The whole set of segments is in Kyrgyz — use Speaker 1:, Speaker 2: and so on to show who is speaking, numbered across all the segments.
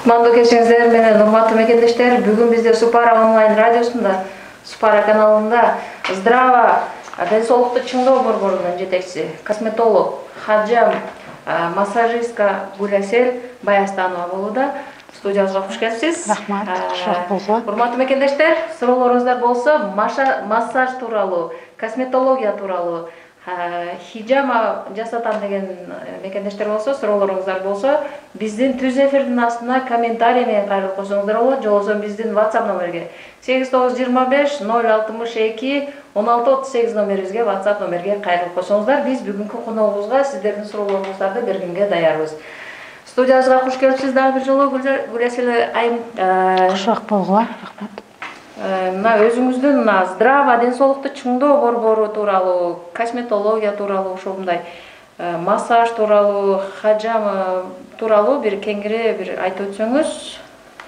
Speaker 1: Кутмандуу кечиңиздер менен урматтуу мекендештер, бүгүн бизде Супара онлайн радиосунда, Супара каналында Здрава ден соолукту чыңдоо борборунун жетекчиси, косметолог, хаджам, массажистка Гулясел Баястанова болууда. Студиябызга куш келипсиз.
Speaker 2: Рахмат, шок болсо.
Speaker 1: Урматтуу мекендештер, суроолоруңуздар болсо, массаж тууралуу, косметология тууралуу, хижама жасатам деген мекендештер болсо, суроолоруңуздар болсо, биздин түз эфирдин астына комментарий менен кайрылып койсоңуздар болот, же болбосо биздин WhatsApp номерге 8925 062 1638 номерибизге, WhatsApp номерге кайрылып койсоңуздар, биз бүгүнкү коногубузга сиздердин суроолоруңуздарды бергенге даярбыз. Студиябызга куш келипсиз дагы бир жолу, Гулясел айым.
Speaker 2: Кушак болгула, рахмат.
Speaker 1: Мына өзүңүздүн Здрава ден соолукту чыңдоо борбору тууралуу, косметология тууралуу, ошол мындай массаж тууралуу, хаджам тууралуу бир кеңири бир айтып өтсөңүз,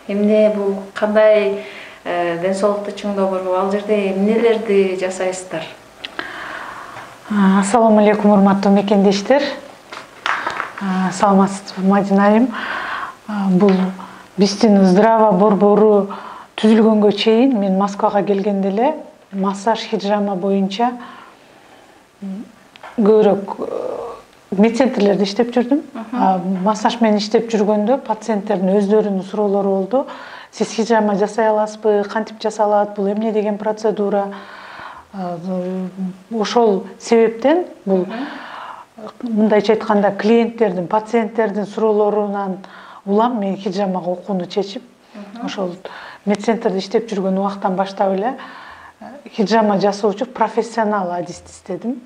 Speaker 1: эмне бул, кандай ден соолукту чыңдоо борбору, ал жерде эмнелерди жасайсыздар?
Speaker 2: Ассаламу алейкум, урматтуу мекендештер. Саламатсызбы, Мадина айым. Бул биздин Здрава борбору түзүлгөнгө чейин мен Москвага келгенде эле массаж хиджама боюнча көбүрөөк медцентрлерде иштеп жүрдүм. Массаж менен иштеп жүргөндө пациенттердин өздөрүнүн суроолору болду. Сиз хиджама жасай аласызбы, кантип жасалат, бул эмне деген процедура? Ошол себептен бул мындайча айтканда клиенттердин, пациенттердин суроолорунан улам мен хиджамага окууну чечип, ошол медцентрде иштеп жүргөн убактан баштап эле хиджама жасоочу профессионал адисти издедим.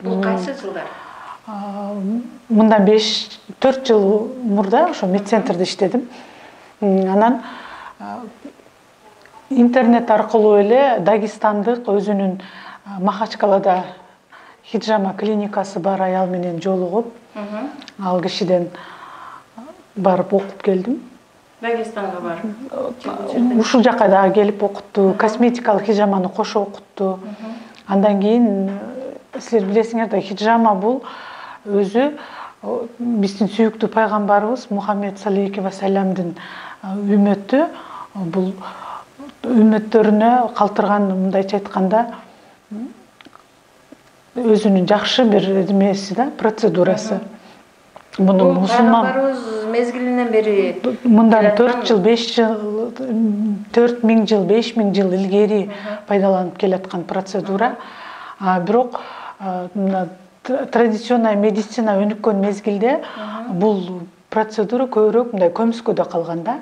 Speaker 1: Бул кайсы жылдар?
Speaker 2: Мындан 4 жыл мурда ошо медцентрде иштедим. Анан интернет аркылуу эле Дагестандык өзүнүн Махачкалада хиджама клиникасы бар аял менен жолугуп, ал кишиден барып окуп келдим.
Speaker 1: Дагестанга барып.
Speaker 2: Ушул жака дагы келип окутту, косметикалык хиджаманы кошо окутту. Андан кийин силер билесиңер да, хиджама бул өзү биздин сүйүктүү пайгамбарыбыз Мухаммед саллаллаху алейхи ва салламдын үммөтү, бул үммөттөрүнө калтырган, мындайча айтканда, өзүнүн жакшы бир эмеси да, процедурасы. Муну мусулман
Speaker 1: пайгамбарыбыз мезгилинен бери
Speaker 2: мындан 4 жыл, 5 жыл, 4000 жыл, 5000 жыл илгери пайдаланып келаткан процедура. Бирок традиционный медицина өнүккөн мезгилде бул процедура көбүрөөк мындай көмүскөдө калган да.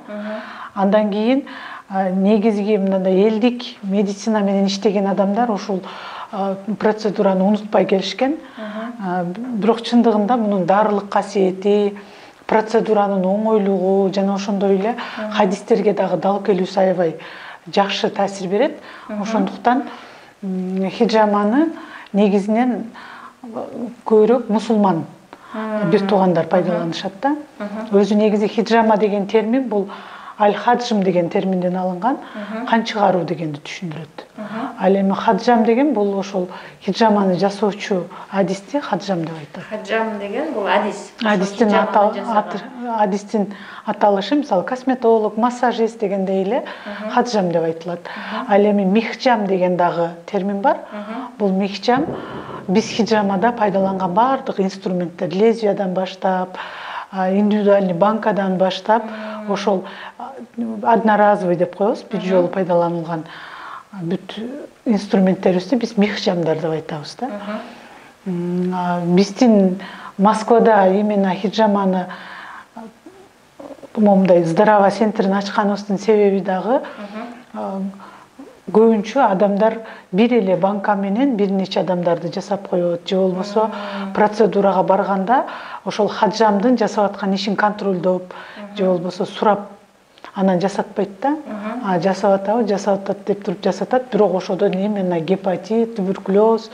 Speaker 2: Андан кийин негизги мындай элдик медицина менен иштеген адамдар ушул процедураны унутпай келишкен. Бирок чындыгында мунун дарылык касиети, процедуранын оңойлугу жана ошондой эле хадистерге дагы дал келүүсү аябай жакшы таасир берет. Ошондуктан хиджаманы негизинен көбүрөөк мусулман бир туугандар пайдаланышат да. Өзү негизи хиджама деген термин бул аль-хаджм деген терминден алынган, кан чыгаруу дегенди түшүндүрөт. Ал эми хаджам деген бул ошол хиджаманы жасоочу адисти хаджам деп айтат.
Speaker 1: Хаджам деген бул адис.
Speaker 2: Адистин аталышы, мисалы косметолог, массажист дегендей эле хаджам деп айтылат. Ал эми михджам деген дагы термин бар. Бул михджам биз хиджамада пайдаланган баардык инструменттер, лезвиядан баштап, индивидуальный банкадан баштап, ошол одноразовый деп коебуз, бир жолу пайдаланылган бүт инструменттерибизди биз михджамдар деп айтабыз да. Биздин Москвада именно хиджаманы момундай Здрава центрин ачканыбыздын себеби дагы көбүнчө адамдар бир эле банка менен бир нече адамдарды жасап коет, же болбосо процедурага барганда ошол хаджамдын жасап аткан ишин контролдоп, же болбосо сурап анан жасатпайт да. Жасап атат деп туруп жасатат, бирок ошодон именно гепатит, туберкулез,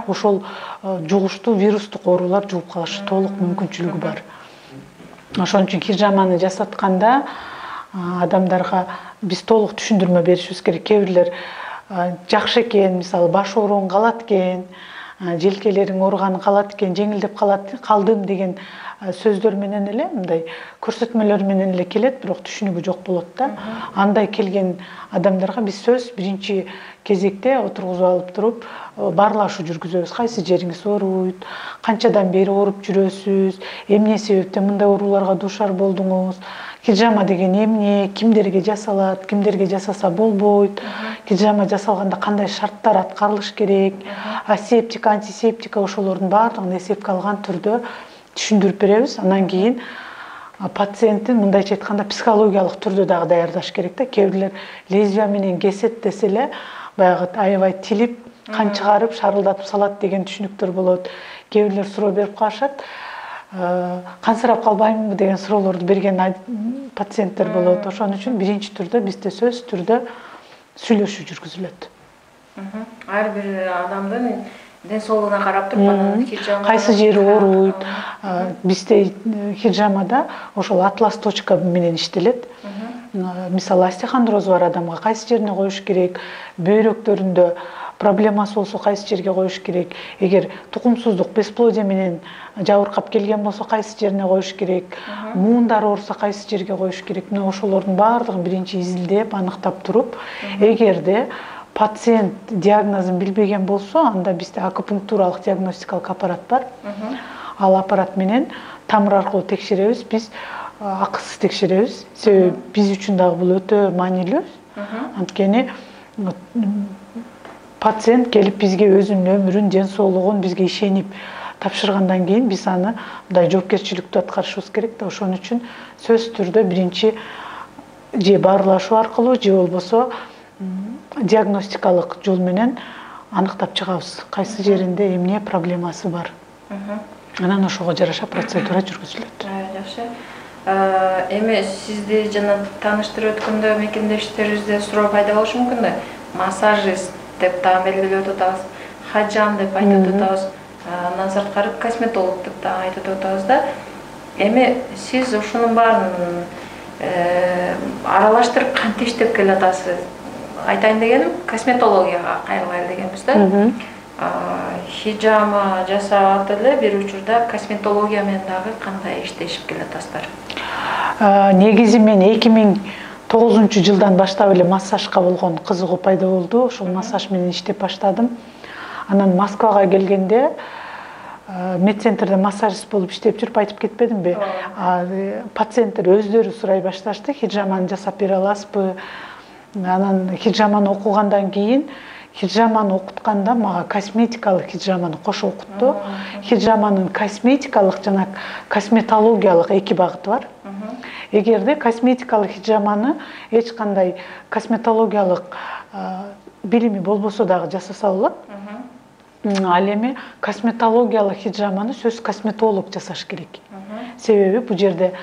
Speaker 2: ошол жугуштуу вирустук оорулар жугуп калышы толук мүмкүнчүлүгү бар. Ошон үчүн хиджаманы жасатканда адамдарга биз толук түшүндүрмө беришибиз керек. Кээ бирлер жакшы экен, мисалы баш ооруң калат экен, желкелериң ооруганы калат экен, жеңилдеп калдым деген сөздөр менен эле, мындай көрсөтмөлөр менен эле келет, бирок түшүнүгү жок болот да. Андай келген адамдарга биз сөз биринчи кезекте отургузуп алып туруп баарлашуу жүргүзөбүз. Кайсы жериңиз ооруйт, канчадан бери ооруп жүрөсүз, эмне себептен мындай ооруларга дуушар болдуңуз, хиджама деген эмне, кимдерге жасалат, кимдерге жасаса болбойт, хиджама жасалганда кандай шарттар аткарылыш керек, асептика, антисептика ошолордун баардыгын эсепке алган түрдө түшүндүрүп беребиз. Анан кийин пациенттин мындайча айтканда психологиялык түрдө дагы даярдаш керек да. Кээ бирлер лезвия менен кесет десе эле баягы аябай тилип, кан чыгарып, шарылдатып салат деген түшүнүктөр болот. Кээ бирлер суроо берип калышат. Кансырап калбаймынбы деген суроолорду берген пациенттер болот. Ошон үчүн биринчи түрдө бизде сөз түрдө сүйлөшүү жүргүзүлөт.
Speaker 1: Ар бир адамдын ден соолугуна карап туруп анан хиджама
Speaker 2: кайсы жери ооруйт. Бизде хиджамада ошол атлас точка менен иштелет. Мисалы остеохондрозу бар адамга кайсы жерине коюш керек, бөйрөктөрүндө проблемасы болсо кайсы жерге коюш керек, эгер тукумсуздук, бесплодие менен жабыркап келген болсо кайсы жерине коюш керек, муундар ооруса кайсы жерге коюш керек. Мына ошолордун баардыгын биринчи изилдеп, аныктап туруп, эгерде пациент диагнозун билбеген болсо, анда бизде акупунктуралык диагностикалык аппарат бар. Ал аппарат менен тамыр аркылуу текшеребиз, биз акысыз текшеребиз. Себеби биз үчүн дагы бул өтө маанилүү. Анткени пациент келип бизге өзүнүн өмүрүн, ден соолугун бизге ишенип тапшыргандан кийин биз аны мындай жоопкерчиликтүү аткарышыбыз керек да. Ошон үчүн сөз түрдө биринчи же баарлашуу аркылуу, же болбосо диагностикалык жол менен аныктап чыгабыз, кайсы жеринде эмне проблемасы бар. Анан ошого жараша процедура жүргүзүлөт.
Speaker 1: Жакшы. Эми сизди жана тааныштырып өткөндө мекендештерибизде суроо пайда болушу мүмкүн да. Массажист деп дагы белгилеп атабыз, хаджам деп айтып атабыз, андан сырткары косметолог деп дагы айтып атабыз да. Эми сиз ушунун баарын аралаштырып кантип иштеп келатасыз? Айтайын дегеним, косметологияга кайрылайлы дегенбиз да. Хиджама жасап эле бир учурда косметология менен дагы кандай иштешип келатасыздар?
Speaker 2: Негизи мен 2009-жылдан баштап эле массажга болгон кызыгуу пайда болду. Ошол массаж менен иштеп баштадым. Анан Москвага келгенде медцентрде массажист болуп иштеп жүрүп айтып кетпедимби? Пациенттер өздөрү сурай башташты, хиджаманы жасап бере аласызбы? Анан хиджаманы окугандан кийин хиджаманы окутканда мага косметикалык хиджаманы кошо окутту. Хиджаманын косметикалык жана косметологиялык эки багыты бар. Эгерде косметикалык хиджаманы эч кандай косметологиялык билими болбосо дагы жасаса болот. Ал эми косметологиялык хиджаманы сөз косметолог жасаш керек. Себеби бул жерде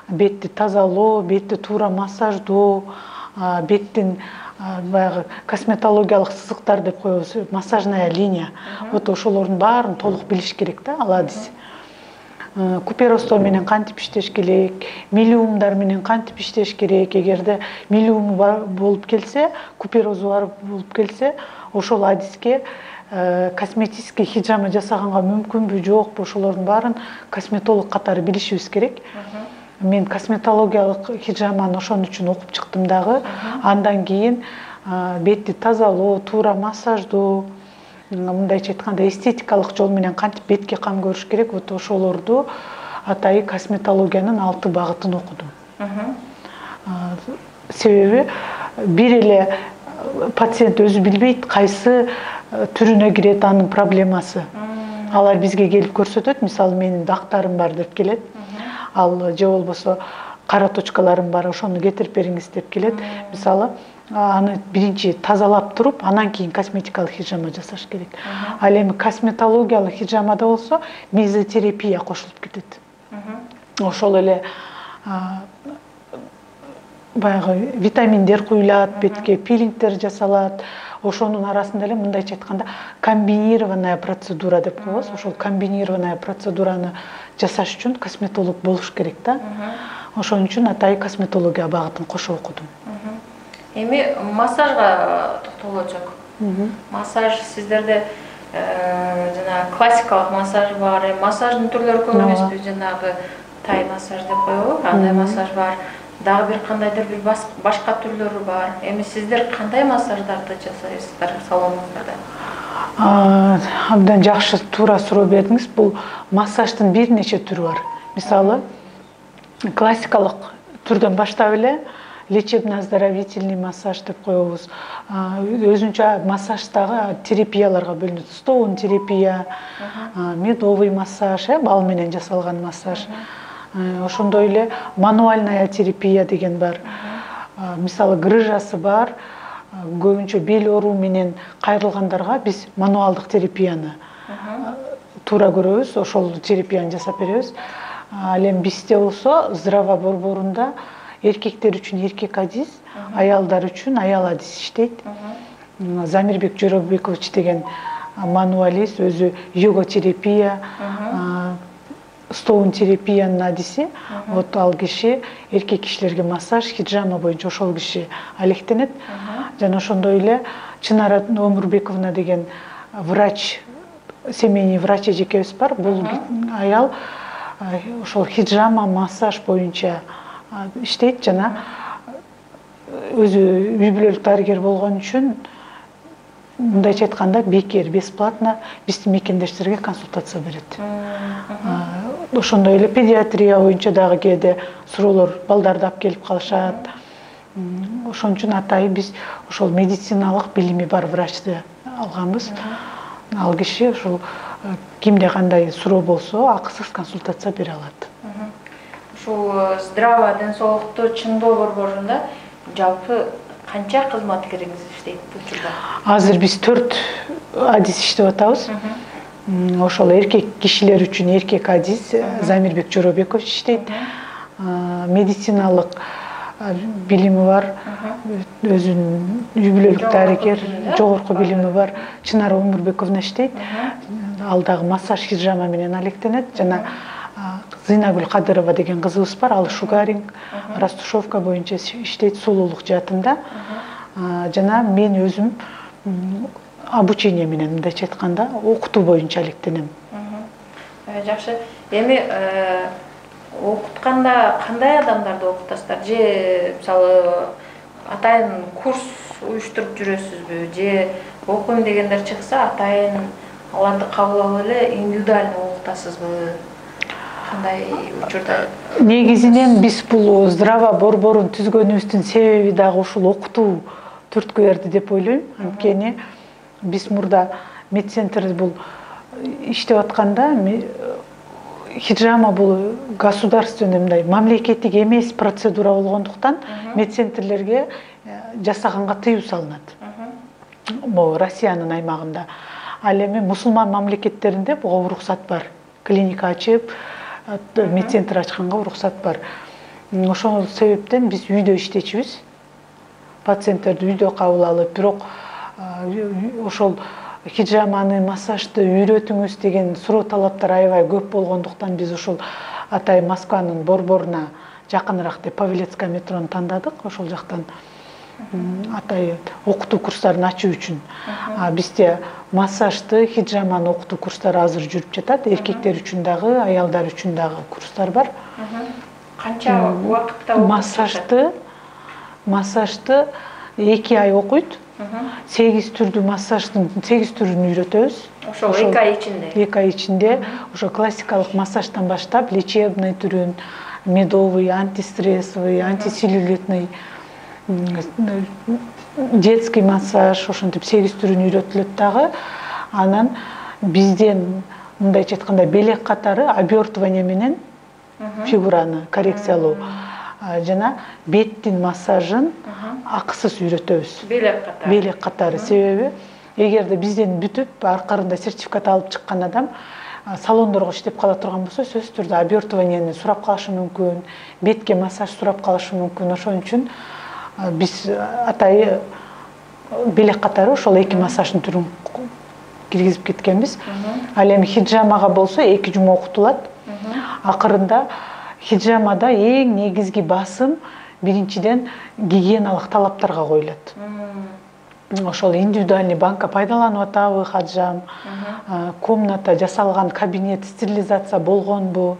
Speaker 2: бетти тазалоо, бетти туура массаждоо, беттин баягы косметологиялык сызыктар деп коебуз, массажная линия. Вот ошолордун баарын толук билиш керек да, ал адис. Куперостор менен кантип иштеш керек, милиумдар менен кантип иштеш керек. Эгерде милиуму болуп келсе, куперозу бар болуп келсе, ошол адиске косметический хиджама жасаганга мүмкүнбү, жокпу, ошолордун баарын косметолог катары билишибиз керек. Мен косметологиялык хиджаманы ошон үчүн окуп чыктым дагы. Андан кийин бетти тазалоо, туура массаждоо, мындайча айтканда эстетикалык жол менен кантип бетке кам көрүш керек, вот ошолорду атайы косметологиянын 6 багытын окудум. Себеби бир эле пациент өзү билбейт кайсы түрүнө кирет анын проблемасы. Алар бизге келип көрсөтөт, мисалы менин дактарым бар деп келет. Ал же болбосо кара точкаларым бар, ошону кетирип бериңиз деп келет. Мисалы, аны биринчи тазалап туруп, анан кийин косметикалык хиджама жасаш керек. Ал эми косметологиялык хиджамада болсо мезотерапия кошулуп кетет. Ошол эле баягы витаминдер куюлат, бетке пилингдер жасалат. Ошонун арасында эле мындайча айтканда комбинированная процедура деп коебуз. Ошол комбинированная процедураны жасаш үчүн косметолог болуш керек да. Ошон үчүн атайы косметология багытын кошо окудум.
Speaker 1: Эми массажга токтолочок. Массаж сиздерде жана классикалык массаж бар, массаждын түрлөрү көп эмеспи, жанагы тай массаж деп коебу, андай массаж бар. Дагы бир кандайдыр бир башка түрлөрү бар. Эми сиздер кандай массаждарды жасайсыздар салонуңузда?
Speaker 2: Абдан жакшы туура суроо бердиңиз. Бул массаждын бир нече түрү бар. Мисалы, классикалык түрдөн баштап эле лечебно-оздоровительный массаж деп коебуз. Өзүнчө массаждагы терапияларга бөлүнөт. Стоун терапия, медовый массаж, бал менен жасалган массаж. Ошондой эле мануальная терапия деген бар. Мисалы, грыжасы бар. Көбүнчө бел оору менен кайрылгандарга биз мануалдык терапияны туура көрөбүз, ошол терапияны жасап беребиз. Ал эми бизде болсо здраво борборунда эркектер үчүн эркек адис, аялдар үчүн аял адис иштейт. Замирбек Жоробекович деген мануалист, өзү йога терапия, стоун терапиянын адиси. Вот ал киши эркек кишилерге массаж, хиджама боюнча ошол киши алектенет. Жана ошондой эле Чынара Омурбековна деген врач, семейный врач эжекебиз бар. Бул аял ошол хиджама, массаж боюнча иштейт, жана өзү үй бүлөлүк дарыгер болгон үчүн мындайча айтканда бекер, бесплатно биздин мекендештерге консультация берет. Ошондой эле педиатрия боюнча дагы кээде суроолор, балдарды алып келип калышат. Ошон үчүн атайын биз ошол медициналык билими бар врачты алганбыз. Ал киши ошол кимде кандай суроо болсо акысыз консультация бере алат.
Speaker 1: Ушул здраво ден соолукту чыңдоо борборунда жалпы канча кызматкериңиз иштейт бул учурда? Азыр
Speaker 2: биз 4 адис иштеп атабыз. Ошол эркек кишилер үчүн эркек адис Замирбек Жоробекович иштейт. Медициналык билими бар, өзүнүн үй бүлөлүк дарыгер, жогорку билими бар Чынара Омурбековна иштейт. Ал дагы массаж, хиджама менен алектенет. Жана Зыйнагүл Кадырова деген кызыбыз бар, ал шугаринг, растушевка боюнча иштейт сулуулук жаатында. Жана мен өзүм обучение менен, мындайча айтканда, окутуу боюнча алектенем.
Speaker 1: Жакшы. Эми окутканда кандай адамдарды окутасыздар? Же мисалы атайын курс уюштуруп жүрөсүзбү? Же окуйм дегендер чыкса, атайын аларды кабыл алып эле индивидуально окутасызбы? Кандай учурда?
Speaker 2: Негизинен биз бул здраво борборун түзгөнүбүздүн себеби дагы ушул окутуу түрткү берди деп ойлойм. Анткени биз мурда медцентрде бул иштеп атканда хиджама бул государственный, мындай мамлекеттик эмес процедура болгондуктан медцентрлерге жасаганга тыюу салынат. Могу Россиянын аймагында. Ал эми мусулман мамлекеттеринде буга уруксат бар. Клиника ачып, медцентр ачканга уруксат бар. Ошол себептен биз үйдө иштечүбүз. Пациенттерди үйдө кабыл алып, бирок ошол хиджаманы, массажды үйрөтүңүз деген суроо талаптар аябай көп болгондуктан биз ушул атай Москванын борборуна жакыныраак деп Павелецкая метрону тандадык. Ошол жактан атай окутуу курстарын ачуу үчүн. Бизде массажды, хиджаманы окутуу курстары азыр жүрүп жатат. Эркектер үчүн дагы, аялдар үчүн дагы курстар бар.
Speaker 1: Канча убакытта
Speaker 2: массажды 2 ай окуйт. 8 түрдүү массаждын 8 түрүн үйрөтөбүз.
Speaker 1: Ошол 2 ай ичинде.
Speaker 2: 2 ай ичинде ошо классикалык массаждан баштап лечебный түрүн, медовый, антистрессовый, антицеллюлитный, детский массаж, ошентип 8 түрүн үйрөтүлөт дагы. Анан бизден мындайча айтканда белек катары обертывание менен фигураны коррекциялоо жана беттин массажын акысыз үйрөтөбүз. Белек катары. Себеби эгерде бизден бүтүп аркарында сертификат алып чыккан адам салондорго иштеп кала турган болсо, сөзсүз түрдө обертованияны сурап калышы мүмкүн, бетке массаж сурап калышы мүмкүн. Ошон үчүн биз атайы белек катары ошол 2 массаждын түрүн киргизип кеткенбиз. Ал эми хиджамага болсо 2 жума окутулат. Акырында хиджамада эң негизги басым биринчиден гигиеналык талаптарга коюлат. ошол индивидуальный банка пайдаланып атабы хаджам, комната жасалган, кабинет стерилизация болгонбу,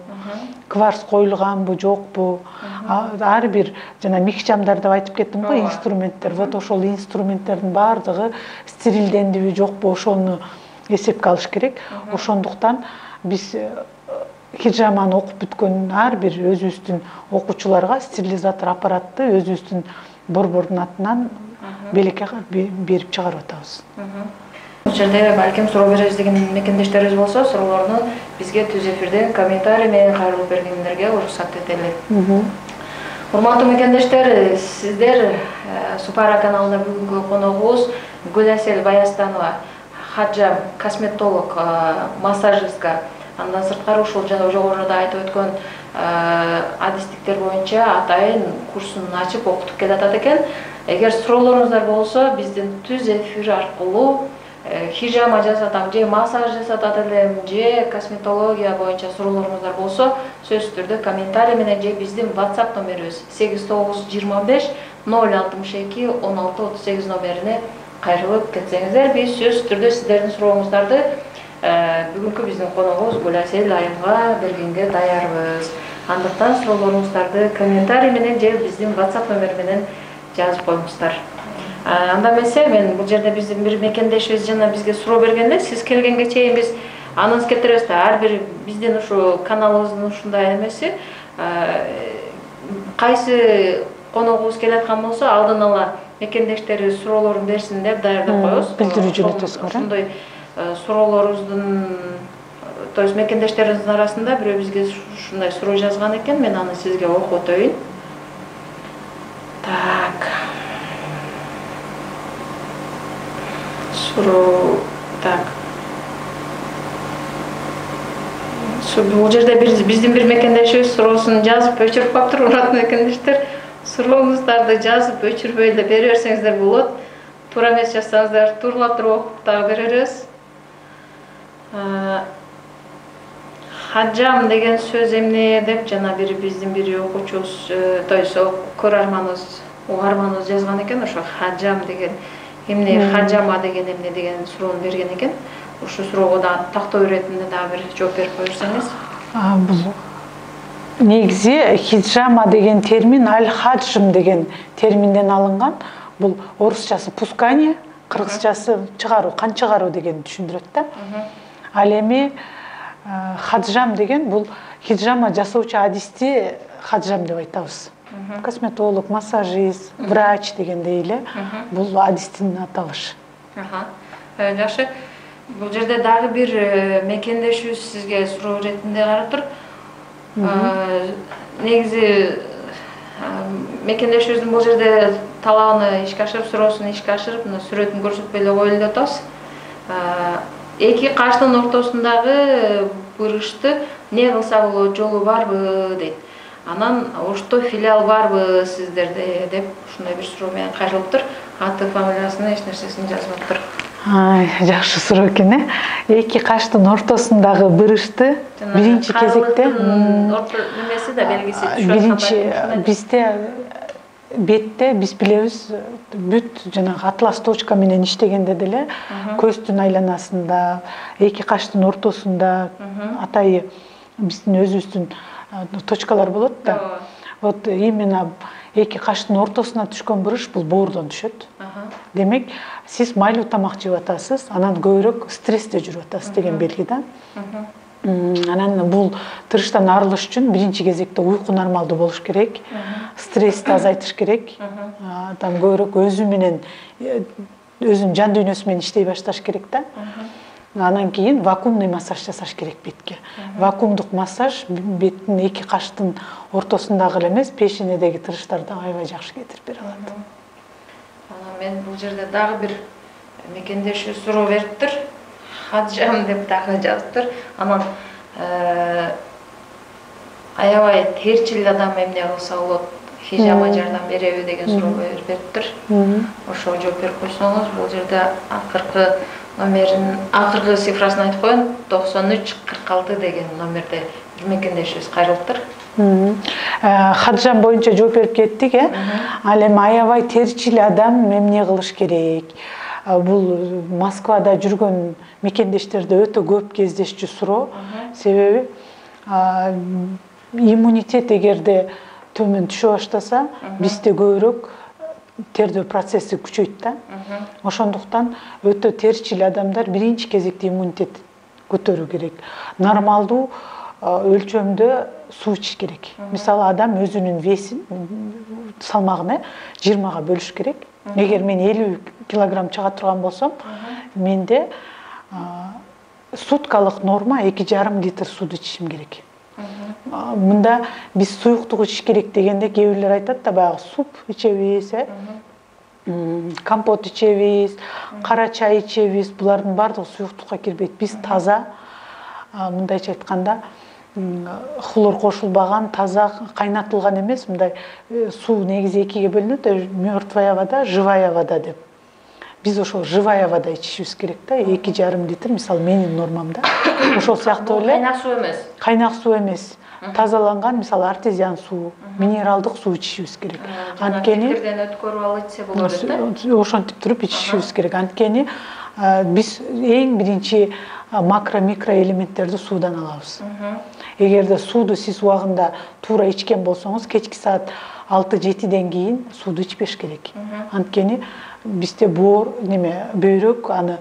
Speaker 2: кварц коюлганбы жокпу, ар бир жана микшамдар деп айтып кеттим го, инструменттер. Вот ошол инструменттердин баардыгы стерилдендиби жокпу, ошону эсепке алыш керек. Ошондуктан биз хиджаманы окуп бүткөн ар бир өзүбүздүн окуучуларга стерилизатор аппаратты өзүбүздүн борбордун атынан белекке берип чыгарып атабыз.
Speaker 1: Бул жерде балким суроо беребиз деген мекендештерибиз болсо, суроолорду бизге түз эфирден комментарий менен кайрылып бергендерге уруксат этели. Урматтуу мекендештер, сиздер Супара каналында бүгүнкү коногубуз Гүласел Баястанова, хаджам, косметолог, массажистка. Андан сырткары ушул жогоруда айтып өткөн адистиктер боюнча атайын курсун ачып окутуп келатат экен. Эгер суроолоруңуздар болсо, биздин түз эфир аркылуу хижама жасатам, же массаж жасатат элем, же косметология боюнча суроолоруңуздар болсо, сөзсүз түрдө комментарий менен же биздин WhatsApp номерибиз 8925 062 1638 номерине кайрылып кетсеңиздер, биз сөзсүз түрдө сиздердин сурооңуздарды бүгүнкү биздин коногубуз Гүласел айымга бергенге даярбыз. Андыктан суроолоруңуздарды комментарий менен же биздин WhatsApp номери менен жазып коюңуздар. Анда эмесе, мен бул жерде биздин бир мекендешибиз жана бизге суроо бергенде, сиз келгенге чейин биз анонс кетиребиз да, ар бир биздин ушу каналыбыздын ушундай эмеси, кайсы коногубуз келаткан болсо, алдын ала мекендештерибиз суроолорун берсин деп даярдап коебуз.
Speaker 2: Билдирүү жөнөтөсүз.
Speaker 1: Ошондой суроолорубуздун, то есть мекендештерибиздин арасында бирөө бизге ушундай суроо жазган экен, мен аны сизге окуп өтөйүн. Так. Суроо, так. Бул жерде биздин бир мекендешибиз суроосун жазып өчүрүп калыптыр, урматтуу мекендештер. Сурооңуздарды жазып өчүрбөй эле бере берсеңиздер болот. Туура эмес жазсаңыздар, тууралап туруп окуп дагы беребиз. Хаджам деген сөз эмне деп жана биздин бир окуучубуз, то есть көрөрманыбыз, угарманыбыз жазган экен, ошо хаджам деген эмне, хаджама деген эмне деген суроону берген экен. Ушу суроого да тактоо иретинде дагы бир жооп берип кое берсеңиз.
Speaker 2: Бул негизи хиджама деген термин аль-хаджм деген терминден алынган. Бул орусчасы пускание, кыргызчасы чыгаруу, кан чыгаруу деген түшүндүрөт да. Ал эми хаджам деген бул хиджама жасоочу адисти хаджам деп айтабыз. Косметолог, массажист, врач дегендей эле бул адистин аталышы.
Speaker 1: Жакшы. Бул жерде дагы бир мекендешибиз сизге суроо иретинде карап тур. Негизи мекендешибиздин бул жерде талабын ишке ашырып, суроосун ишке ашырып, мына сүрөтүн көрсөтпөй эле коелу деп атабыз. Эки каштын ортосундагы бырышты не кылса болот, жолу барбы дейт. Анан ошто филиал барбы сиздерде деп ушундай бир суроо менен кайрылыптыр. Аты, фамилиясын, эч нерсесин жазып атыптыр.
Speaker 2: Жакшы суроо экен. Эки каштын ортосундагы бырышты биринчи кезекте
Speaker 1: немеси да белгиси
Speaker 2: биринчи бизде бетте биз билебиз, бүт жанагы атлас точка менен иштегенде деле көздүн айланасында, эки каштын ортосунда атайы биздин өзүбүздүн точкалар болот да. Вот именно эки каштын ортосуна түшкөн бырыш бул боордон түшөт. Демек, сиз майлуу тамак жеп атасыз, анан көбүрөөк стрессте жүрүп атасыз деген белги да. Анан бул тырыштан арылыш үчүн биринчи кезекте уйку нормалдуу болуш керек, стрессти азайтыш керек, там көбүрөөк өзү менен, өзүнүн жан дүйнөсү менен иштей башташ керек да. Анан кийин вакуумный массаж жасаш керек бетке. Вакуумдук массаж беттин эки каштын ортосундагы эле эмес, пешенедеги тырыштарды аябай жакшы кетирип бере алат.
Speaker 1: Анан мен бул жерде дагы бир мекендешибиз суроо бериптир. Хаджам деп дагы жазыптыр. Анан аябай терчил адам эмне кылса болот, хижама жардам береби деген суроо бериптир. Ошого жооп берип койсоңуз, бул жерде акыркы номерин, цифрасын айтып коеюн, 9346 деген номерде бир мекендешибиз кайрылыптыр.
Speaker 2: Хаджан боюнча жооп берип кеттик, Ал эми аябай терчил адам эмне кылыш керек? Бул Москвада жүргөн мекендештерде өтө көп кездешчү суроо. Себеби иммунитет эгерде төмөн түшө баштаса, бизде көбүрөөк тердөө процесси күчөйт да. Ошондуктан өтө терчил адамдар биринчи кезекте иммунитет көтөрүү керек. Нормалдуу өлчөмдө суу ичиш керек. Мисалы адам өзүнүн весин, салмагын 20га бөлүш керек. Эгер мен 50 килограмм чыга турган болсом, менде суткалык норма 2,5 литр сууду ичишим керек. Мында биз суюктук ичиш керек дегенде кээ бирлер айтат да, баягы суп ичебиз, компот ичебиз, кара чай ичебиз, булардын баардыгы суюктукка кирбейт. Биз таза, мындайча айтканда, хлор кошулбаган, таза кайнатылган эмес, мындай суу негизи экиге бөлүнөт, мертвая вода, живая вода деп. Биз ошол живая вода ичишибиз керек да, 2,5 литр, мисалы менин нормамда. Ошол сыяктуу эле.
Speaker 1: Кайнак суу эмес.
Speaker 2: Кайнак суу эмес. Тазаланган, мисалы артезиан суу, минералдык суу ичишибиз керек.
Speaker 1: Анткени өткөрүп алып ичсе болот да.
Speaker 2: Ошентип туруп ичишибиз керек. Анткени биз эң биринчи макро-микро элементтерди суудан алабыз. Эгерде сууду сиз убагында туура ичкен болсоңуз, кечки саат 6-7ден кийин сууду ичпеш керек. Анткени бизде бөйрөк аны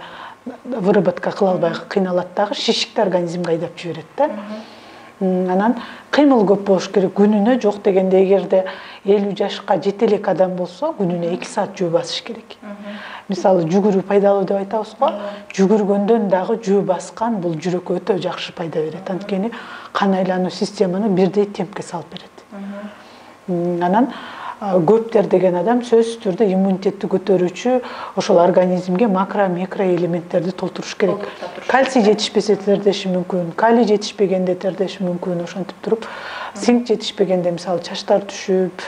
Speaker 2: выработка кыла албай кыйналат дагы, шишикти организмге айдап жиберет да. Анан кыймыл көп болуш керек. Күнүнө жок дегенде эгерде 50 жашка жете элек адам болсо, күнүнө 2 саат жөө басыш керек. Мисалы жүгүрүү пайдалуу деп айтабыз го. Жүгүргөндөн дагы жөө баскан бул жүрөккө өтө жакшы пайда берет. Анткени кан айлануу системаны бирдей темпке салып берет. Анан көптөр деген адам сөзсүз түрдө иммунитетти көтөрүүчү ошол организмге макро-микро элементтерди толтуруш керек. Кальций жетишпесе тердеши мүмкүн, калий жетишпегенде тердеши мүмкүн, ошентип туруп, цинк жетишпегенде мисалы чачтар түшүп,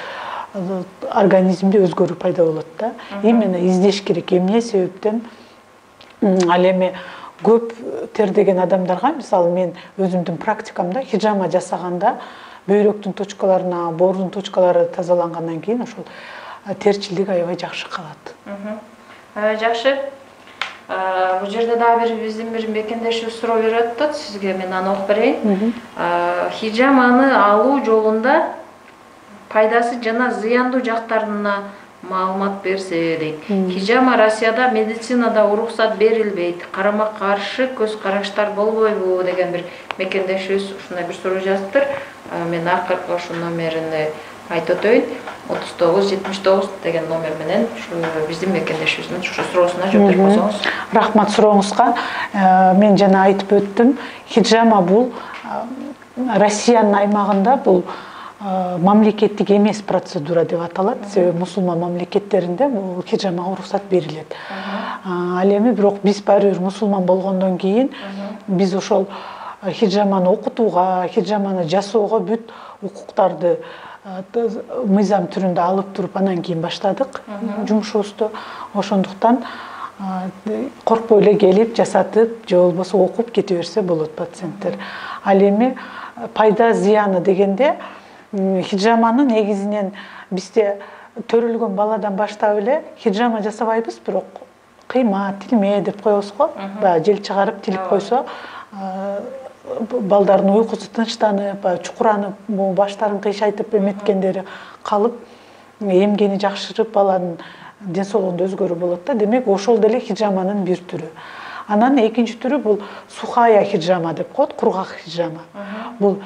Speaker 2: организмде өзгөрүү пайда болот да. Именно издеш керек эмне себептен. Ал эми көп тердеген адамдарга, мисалы мен өзүмдүн практикамда хиджама жасаганда бөйрөктүн точкаларына, боордун точкалары тазалангандан кийин ошол терчилдик аябай жакшы калат.
Speaker 1: Жакшы. Бул жерде дагы биздин бир мекендешибиз суроо берип атат, сизге мен аны окуп берейин. Хиджаманы алуу жолунда пайдасы жана зыяндуу жактарына маалымат берсе дейт. Хиджама Россияда медицинада уруксат берилбейт. Карама каршы көз караштар болбойбу деген бир мекендешибиз ушундай бир суроо жазыптыр. Мен акыркы ошол номерини айтып өтөйүн. 3979 деген номер менен биздин мекендешибиздин ушу суроосуна жооп берип койсоңуз.
Speaker 2: Рахмат сурооңузга. Мен жана айтып өттүм. Хиджама бул Россиянын аймагында бул мамлекеттик эмес процедура деп аталат. Себеби мусулман мамлекеттеринде бул хиджамага уруксат берилет. Ал эми бирок биз баары бир мусулман болгондон кийин биз ошол хиджаманы окутууга, хиджаманы жасоого бүт укуктарды мыйзам түрүндө алып туруп анан кийин баштадык жумушубузду. Ошондуктан коркпой эле келип жасатып, же болбосо окуп кете берсе болот пациенттер. Ал эми пайда зыяны дегенде хиджаманы негизинен бизде төрөлгөн баладан баштап эле хиджама жасабайбыз, бирок кыйма, тилме деп коебуз го. Баягы жел чыгарып тилип койсо, балдардын уйкусу тынчтанып, чукуранып, баштарын кыйшайтып эметкендери калып, эмгени жакшырып, баланын ден соолугунда өзгөрүү болот да. Демек, ошол деле хиджаманын бир түрү. Анан экинчи түрү бул сухая хиджама деп коет, кургак хиджама. Бул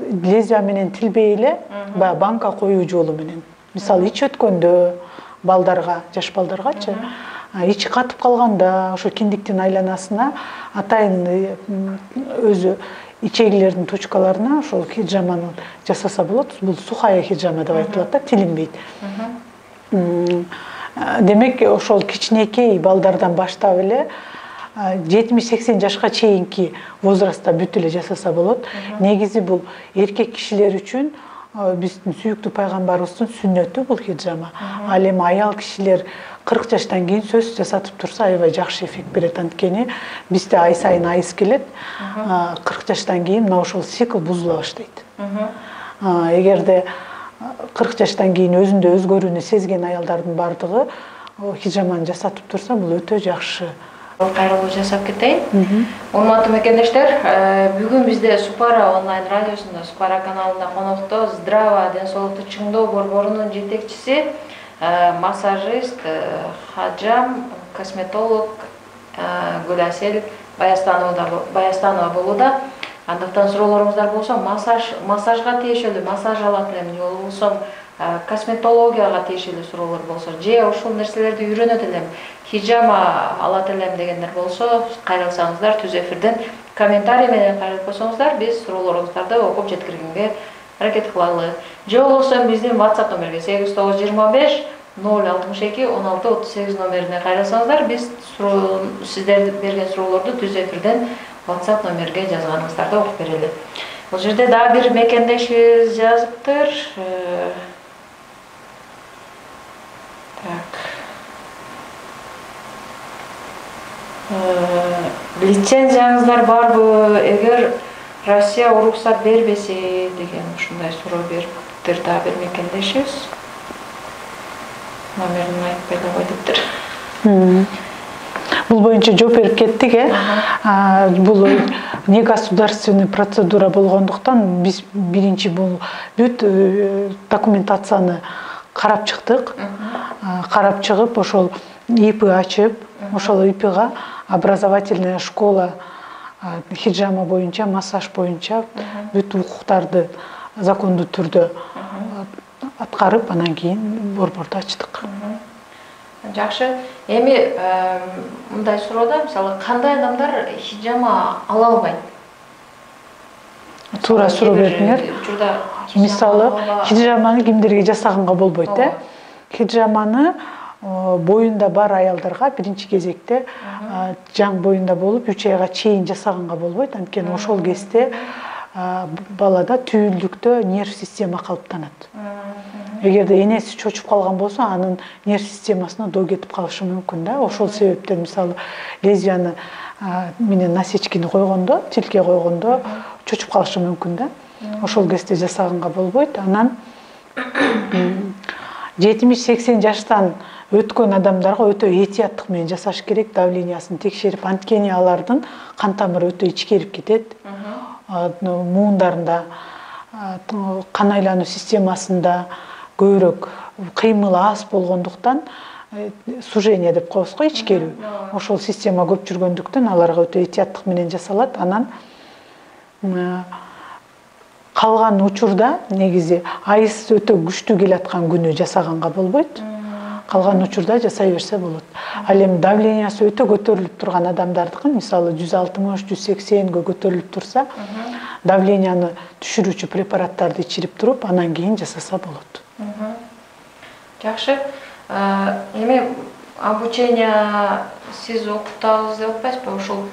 Speaker 2: лезвия менен тилбей эле, баягы банка коюу жолу менен. Мисалы, ич өткөндө балдарга, жаш балдаргачы, ичи катып калганда, ошо киндиктин айланасына атайын өзү ичегилердин точкаларына ошол хиджаманы жасаса болот. Бул сухая хиджама деп айтылат да, тилинбейт. Демек, ошол кичинекей балдардан баштап эле 70-80 жашка чейинки возрастта бүт эле жасаса болот. Негизи бул эркек кишилер үчүн биздин сүйүктүү пайгамбарыбыздын сүннөтү бул хиджама. Ал эми аял кишилер 40 жаштан кийин сөз жасатып турса аябай жакшы эффект берет. Анткени бизде ай сайын айыз келет. 40 жаштан кийин мына ошол цикл бузула баштайт. Эгерде 40 жаштан кийин өзүндө өзгөрүүнү сезген аялдардын бардыгы хижаманы жасатып турса, бул өтө жакшы.
Speaker 1: Кайрылуу жасап кетейин. Урматтуу мекендештер, бүгүн бизде Супара онлайн радиосунда, Супара каналында конокто Здрава ден соолукту чыңдоо борборунун жетекчиси, массажист, хаджам, косметолог Гүласел Баястанова болууда. Андыктан суроолоруңуздар болсо, массажга тиешелүү массаж алат элем, же болбосо косметологияга тиешелүү суроолор болсо, же ушул нерселерди үйрөнөт элем, хижама алат элем дегендер болсо, кайрылсаңыздар түз эфирден комментарий менен кайрылып койсоңуздар, биз суроолоруңуздарды окуп жеткиргенге аракет кылалы. Же болбосо биздин WhatsApp номерге 8925 062 16 38 номерине кайрылсаңыздар, биз сиздер берген суроолорду түз эфирден WhatsApp номерге жазганыңыздарды окуп берели. Бул жерде дагы бир мекендешибиз жазыптыр. Лицензияңыздар барбы? Эгер Россия уруксат бербесе деген ушундай суроо бериптир дагы бир мекендешибиз. Номерин айтпай да коюптур. Бул боюнча жооп берип кеттик, бул не государственный процедура болгондуктан биз биринчи бул бүт документацияны карап чыктык. Карап чыгып, ошол ИП ачып, ошол ИПга образовательная школа хиджама боюнча, массаж боюнча бүт укуктарды закондуу түрдө аткарып, анан кийин борборду ачтык. Жакшы. Эми мындай суроода, мисалы, кандай адамдар хижама ала албайт? Туура суроо бердиңер. Мисалы, хижаманы кимдерге жасаганга болбойт, Хижаманы боюнда бар аялдарга биринчи кезекте жаң боюнда болуп 3 айга чейин жасаганга болбойт. Анткени ошол кезде балада түйүлдүктө нерв система калыптанат. Эгерде энеси чочуп калган болсо, анын нерв системасына доо кетип калышы мүмкүн да. Ошол себептен мисалы лезвияны менен насечкини койгондо, тилке койгондо чочуп калышы мүмкүн да. Ошол кезде жасаганга болбойт. Анан 70-80 жаштан өткөн адамдарга өтө этияттык менен жасаш керек, давлениясын текшерип, анткени алардын кан тамыры өтө ичкерип кетет. Муундарында, кан айлануу системасында көбүрөөк кыймыл аз болгондуктан сужение деп коебуз го, ичкерүү. Ошол система көп жүргөндүктөн аларга өтө этияттык менен жасалат. Анан калган учурда негизи айыз өтө күчтүү келаткан күнү жасаганга болбойт. Калган учурда жасай берсе болот. Ал эми давлениясы өтө көтөрүлүп турган адамдардыкын, мисалы 160-180ге көтөрүлүп турса, давленияны түшүрүүчү препараттарды ичирип туруп, анан кийин жасаса болот. Жакшы. Эми обучение сиз окутабыз деп атпайсызбы? Ошол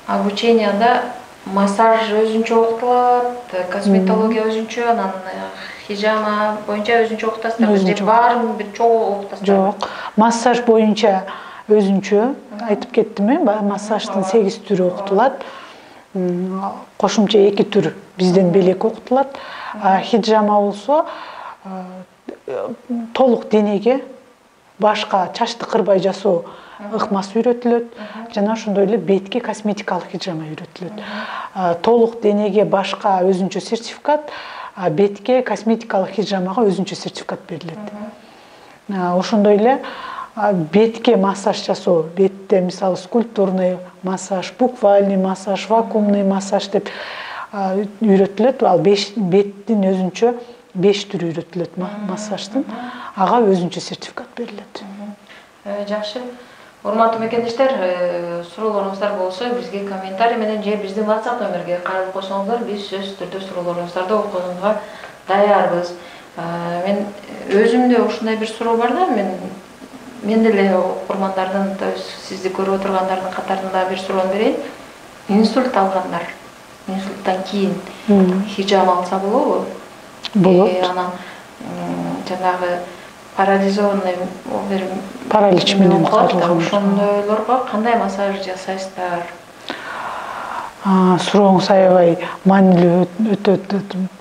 Speaker 1: обученияда массаж өзүнчө окутулат, косметология өзүнчө, анан хижама боюнча өзүнчө окутасыздар, же баарын бир чогуу окутасыздар? Жок, массаж боюнча өзүнчө, айтып кеттим, массаждын 8 түрү окутулат. Кошумча 2 түр бизден белек окутулат. Хижама болсо толук денеге башка чачты кырбай жасоо ыкмасы үйрөтүлөт, жана ошондой эле бетке косметикалык хижама үйрөтүлөт. Толук денеге башка өзүнчө сертификат, бетке косметикалык хижамага өзүнчө сертификат берилет. Ошондой эле бетке массаж жасоо, бетте мисалы скульптурный массаж, буквальный массаж, вакуумный массаж деп үйрөтүлөт. Ал беттин өзүнчө 5 түрү үйрөтүлөт массаждын. Ага өзүнчө сертификат берилет. Жакшы. Урматтуу мекендештер, суроолоруңуздар болсо бизге комментарий менен же биздин WhatsApp номерге кайрылып койсоңуздар, биз сөзсүз түрдө суроолоруңуздарды окуганга даярбыз. Мен өзүмдө ушундай бир суроо бар да, мен деле окурмандардын, сизди көрүп отургандардын катарында бир суроону берейин. Инсульт алгандар, инсульттан кийин хижама алса болобу? Болот. Анан жанагы парализованный паралич менен кайрылган ошондойлорго кандай массаж жасайсыздар?
Speaker 2: Сурооңуз аябай маанилүү, өтө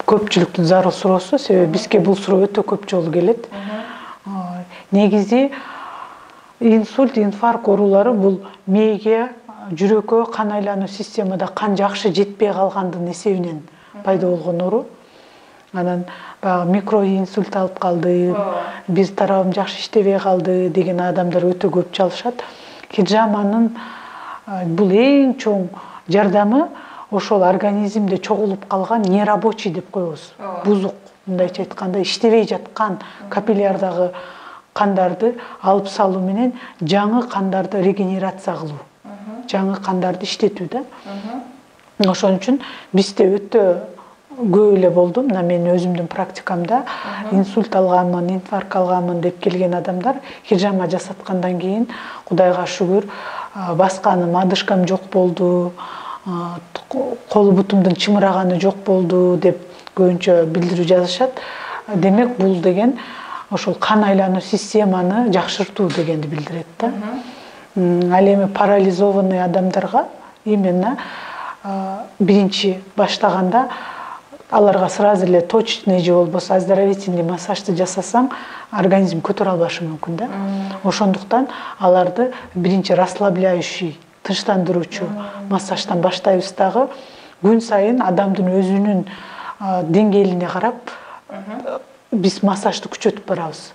Speaker 2: көпчүлүктүн зарыл суроосу, себеби бизге бул суроо өтө көп жолу келет. Негизи инсульт, инфаркт оорулары бул мээге, жүрөккө, кан айлануу системада кан жакшы жетпей калгандын эсебинен пайда болгон оору. Анан баягы микроинсульт алып калды, бир тарабым жакшы иштебей калды деген адамдар өтө көп чалышат. Хиджаманын бул эң чоң жардамы ошол организмде чогулуп калган нерабочий деп коебуз. Бузук, мындайча айтканда, иштебей жаткан капиллярдагы кандарды алып салуу менен жаңы кандарды регенерация кылуу, жаңы кандарды иштетүү да. Ошон үчүн бизде өтө көп эле болду, мына менин өзүмдүн практикамда инсульт алганмын, инфаркт алганмын деп келген адамдар хиджама жасаткандан кийин Кудайга шүгүр басканым, адышкам жок болду, колу бутумдун чымыраганы жок болду деп көбүнчө билдирүү жазышат. Демек бул деген ошол кан айлануу системаны жакшыртуу дегенди билдирет да. Ал эми парализованный адамдарга именно биринчи баштаганда аларга сразу эле точечный же болбосо оздоровительный массажды жасасаң, организм көтөрө албашы мүмкүн да. Ошондуктан аларды биринчи расслабляющий, тынчтандыруучу массаждан баштайбыз дагы. Күн сайын адамдын өзүнүн деңгээлине карап биз массажды күчөтүп барабыз.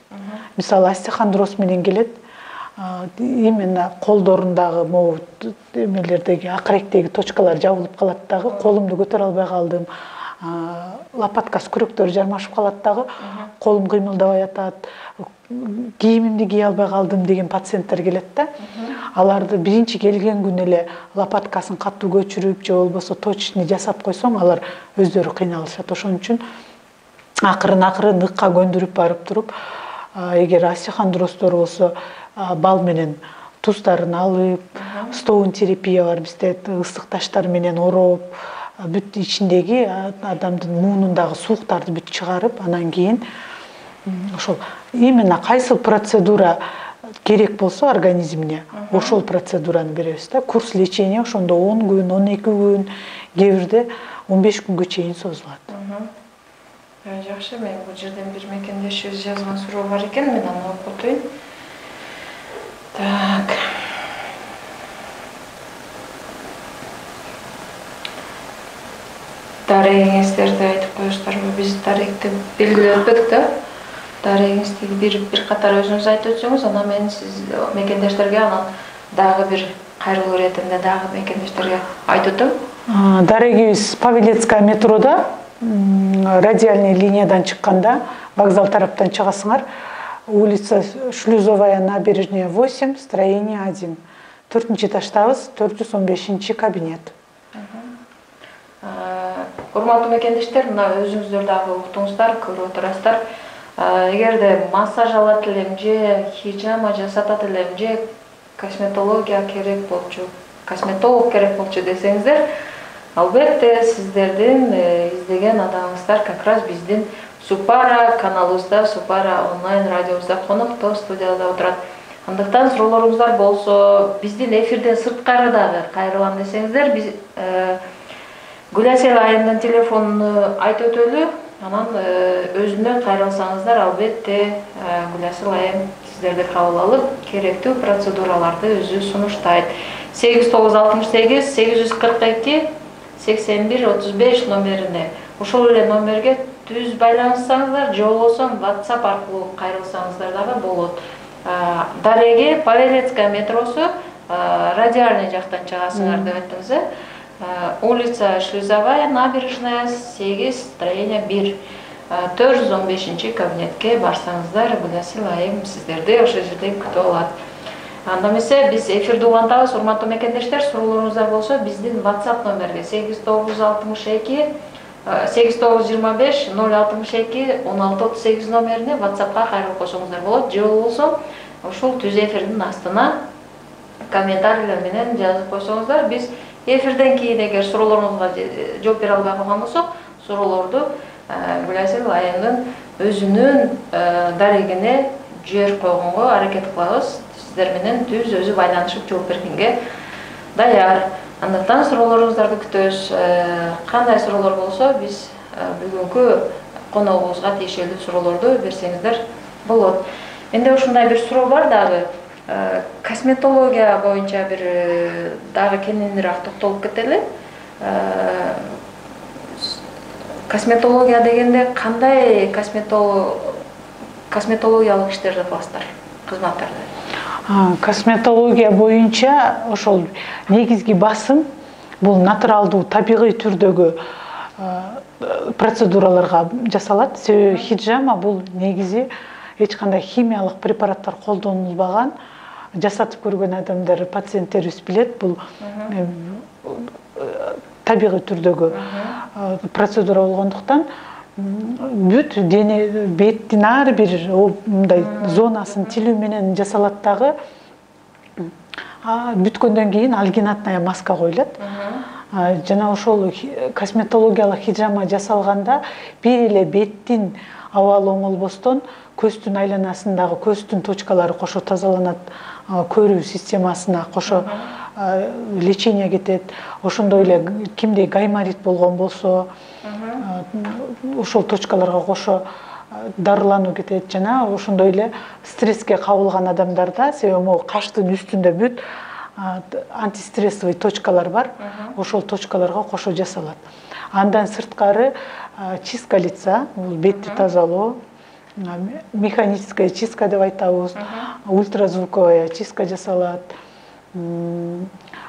Speaker 2: Мисалы остеохондроз менен келет, именно колдорундагы могу эмелердеги акыректеги точкалар жабылып калат дагы, колумду көтөрө албай калдым, лопаткасы күрөктөр жармашып калат дагы, колум кыймылдабай атат, кийимимди кие албай калдым деген пациенттер келет да. Аларды биринчи келген күнү эле лопаткасын катуу көчүрүп же болбосо точечный жасап койсоң, алар өздөрү кыйналышат. Ошон үчүн акырын ыкка көндүрүп барып туруп, эгер остеохондроздор болсо бал менен туздарын алып, стоун терапия бар бизде, ысык таштар менен ороп, бүт ичиндеги адамдын муунундагы сууктарды бүт чыгарып, анан кийин ошол именно кайсы процедура керек болсо организмине, ошол процедураны беребиз да. Курс лечения ошондо 10 күн, 12 күн, кээ бирде 15 күнгө чейин созулат.
Speaker 1: Жакшы, мен бул жерден бир мекендешибиз жазган суроо бар экен, мен аны окуп өтөйүн. Так. Дарегиңиздерди айтып коюңуздарбы? Биз дарегти белгилеп өтпөдүк да. Дарегиңизди бир катар өзүңүз айтып өтсөңүз, анан мен сиз мекендештерге анан дагы бир кайрылуу иретинде дагы мекендештерге айтып өтөм.
Speaker 2: Дарегибиз Павелецкая метрода, радиальный линиядан чыкканда, вокзал тараптан чыгасыңар, улица Шлюзовая набережная 8, строение 1. 4-нчы этаждабыз, 415 кабинет.
Speaker 1: Урматтуу мекендештер, мына өзүңүздөр дагы уктуңуздар, көрүп отурасыздар. Эгерде массаж алат элем же хиджама жасатат элем же косметология керек болчу, косметолог керек болчу десеңиздер, албетте сиздердин издеген адамыңыздар как раз биздин Супара каналыбызда, Супара онлайн радиобузда конокто студияда отурат. Андыктан суроолоруңуздар болсо, биздин эфирден сырткары дагы кайрылам десеңиздер, биз Гүласел айымдын телефонун айтып өтөлү, анан өзүнөн кайрылсаңыздар, албетте Гүласел айым сиздерди кабыл алып, керектүү процедураларды өзү сунуштайт. 8968 842 81 35 номерине, ошол эле номерге түз байланышсаңыздар, же болбосо WhatsApp аркылуу кайрылсаңыздар дагы болот. Дареги Павелецкая метросу, радиальный жактан чыгасыңар деп айттыңыз. Улица Шлюзовая набережная 8, строение 1. 415 кабинетке барсаңыздар, Гүласел айым сиздерди ошол жерде күтүп алат. Анда эмесе биз эфирди улантабыз, урматтуу мекендештер, суроолоруңуздар болсо биздин WhatsApp номерге 8962 8925 062 1638 номерине WhatsAppка кайрылып койсоңуздар болот. Же болбосо ошол түз эфирдин астына комментарийлер менен жазып койсоңуздар, биз эфирден кийин эгер суроолоруңузга жооп бере албай калган болсок, суроолорду Гүласел айымдын өзүнүн дарегине жиберип койгонго аракет кылабыз. Сиздер менен түз өзү байланышып жооп бергенге даяр. Андыктан суроолоруңуздарды күтөбүз. Кандай суроолор болсо биз бүгүнкү коногубузга тиешелүү суроолорду берсеңиздер болот. Менде ушундай бир суроо бар дагы. Косметология боюнча бир дагы кененирээк токтолуп кетели. Косметология дегенде кандай косметологиялык иштерди кыласыздар, кызматтарды?
Speaker 2: Косметология боюнча ошол негизги басым бул натуралдуу, табигый түрдөгү процедураларга жасалат. Себеби хиджама бул негизи эч кандай химиялык препараттар колдонулбаган, жасатып көргөн адамдар, пациенттерибиз билет, бул табигый түрдөгү процедура болгондуктан бүт дене беттин ар бир мындай зонасын тилүү менен жасалат дагы. Бүткөндөн кийин альгинатная маска коюлат. Жана ошол косметологиялык хиджама жасалганда бир эле беттин абалы оңолбостон көздүн айланасындагы көздүн точкалары кошо тазаланат, көрүү системасына кошо лечение кетет. Ошондой эле кимде гайморит болгон болсо ошол точкаларга кошо дарылануу кетет. Жана ошондой эле стресске кабылган адамдарда, себеби могу каштын үстүндө бүт антистрессовый точкалар бар, ошол точкаларга кошо жасалат. Андан сырткары чистка лица, бул бетти тазалоо, механическая чистка деп айтабыз, ультразвуковая чистка жасалат,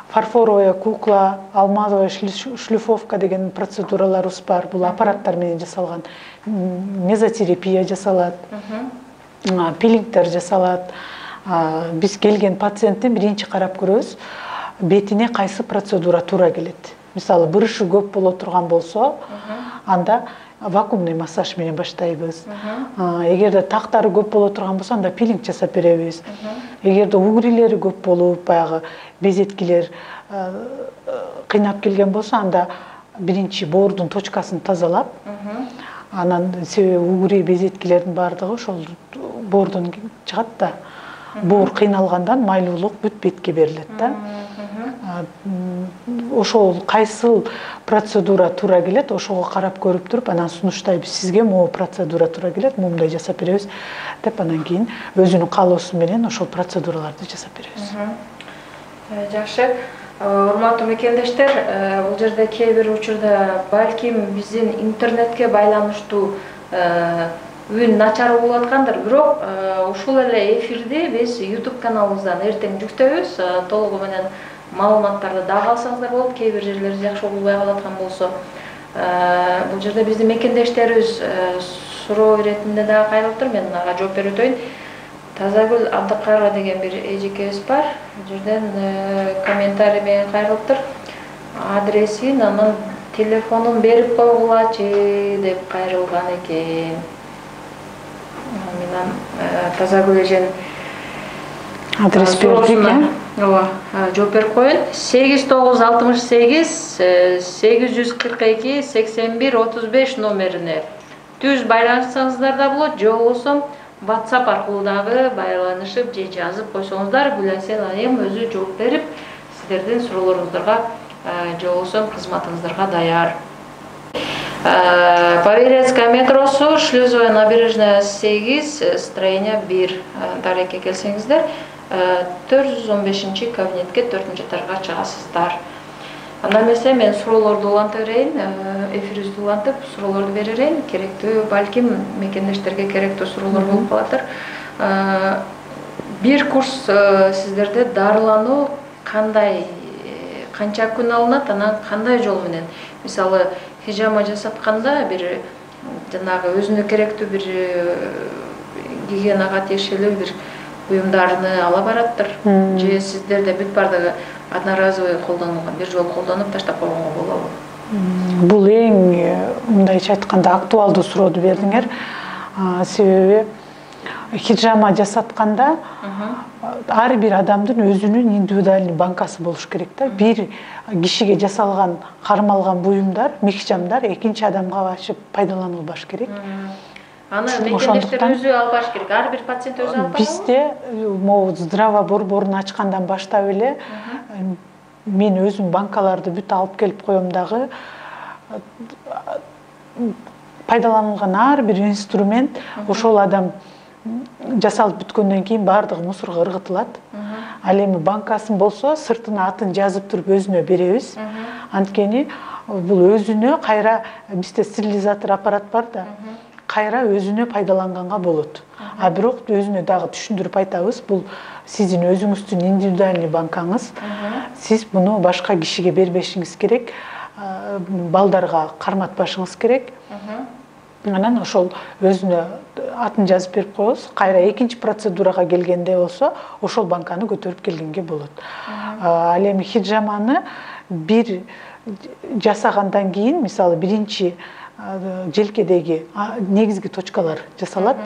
Speaker 2: фарфоровая кукла, алмазовая шлифовка деген процедураларыбыз бар. Бул аппараттар менен жасалган. Мезотерапия жасалат, пилингтер жасалат. Биз келген пациенттин биринчи карап көрөбүз, бетине кайсы процедура туура келет. Мисалы, бырышы көп боло турган болсо, анда вакуумный массаж менен баштайбыз. Эгерде тактары көп боло турган болсо, анда пилинг жасап беребиз. Эгерде угрилери көп болуп, баягы безеткилер кыйнап келген болсо, анда биринчи боордун точкасын тазалап, анан себеби угри безеткилердин баардыгы ошол боордон чыгат да. Боор кыйналгандан майлуулук бүт бетке берилет да. Ошол кайсыл процедура туура келет, ошого карап көрүп туруп, анан сунуштайбыз. Сизге могу процедура туура келет, момундай жасап беребиз деп, анан кийин өзүнүн каалоосу менен ошол процедураларды жасап беребиз.
Speaker 1: Жакшы. Урматтуу мекендештер, бул жерде кээ бир учурда балким биздин интернетке байланыштуу үн начар болуп аткандыр, бирок ушул эле эфирди биз YouTube каналыбыздан эртең жүктөйбүз. Толугу менен маалыматтарды дагы алсаңыздар болот. Кээ бир жерлери жакшы болбой калаткан болсо, бул жерде биздин мекендештерибиз суроо иретинде дагы кайрылыптыр. Мен ага жооп берип өтөйүн. Тазагүл Абдыкара деген бир эжекебиз бар. Бул жерден комментарий менен кайрылыптыр. Адресин, анан телефонун берип койгулачы деп кайрылган экен. Менен Тазагүл эженин
Speaker 2: адрес бердик,
Speaker 1: ооба, жооп берип коеюн. 8968 842 8135 номерине түз байланышсаңыздар да болот, же болбосо WhatsApp аркылуу дагы байланышып же жазып койсоңуздар, Гүлайсен айым өзү жооп берип, сиздердин суроолоруңуздарга же болбосо кызматыңыздарга даяр. Павелецкая метросу, Шлюзовая набережная 8, строение 1. Дарекке келсеңиздер, 415 кабинетке 4-этажга чыгасыздар. Андан эмесе мен суроолорду улантып берейин, эфирибизди улантып суроолорду беререйин. Керектүү, балким мекендештерге керектүү суроолор болуп калаттыр. Бир курс сиздерде дарылануу кандай, канча күн алынат, анан кандай жол менен? Мисалы, хижама жасатканда бир жанагы өзүнө керектүү бир гигиенага тиешелүү бир буюмдарды ала бараттыр. Же сиздерде бүт бардыгы одноразовый колдонулган, бир жолу колдонуп таштап койгонго болобу?
Speaker 2: Бул эң мындайча айтканда актуалдуу суроону бердиңер. Себеби хиджама жасатканда ар бир адамдын өзүнүн индивидуальный банкасы болуш керек да. Бир кишиге жасалган, кармалган буюмдар, мехжамдар экинчи адамга ачып пайдаланылбаш керек.
Speaker 1: Аны мекендештер өзү албаш керек. Ар бир пациент өзү албайбы?
Speaker 2: Бизде могу здраво борборун ачкандан баштап эле мен өзім банкаларды бүт алып келіп қоям дағы пайдаланылған ар бир инструмент ошол адам жасалып бүткөндөн кийин баардыгы мусорго ыргытылат. Ал эми банкасын болсо сыртына атын жазып туруп өзүнө беребиз. Анткени бул өзүнө кайра бизде стерилизатор аппарат бар да, кайра өзүнө пайдаланганга болот. А бирок өзүнө дагы түшүндүрүп айтабыз, бул сиздин өзүңүздүн индивидуальный банкаңыз. Сиз муну башка кишиге бербешиңиз керек, балдарга карматпашыңыз керек. Анан ошол өзүнө атын жазып берип коебуз. Кайра экинчи процедурага келгенде болсо, ошол банканы көтөрүп келгенге болот. Ал эми хиджаманы бир жасагандан кийин, мисалы биринчи желкедеги негизги точкалар жасалат.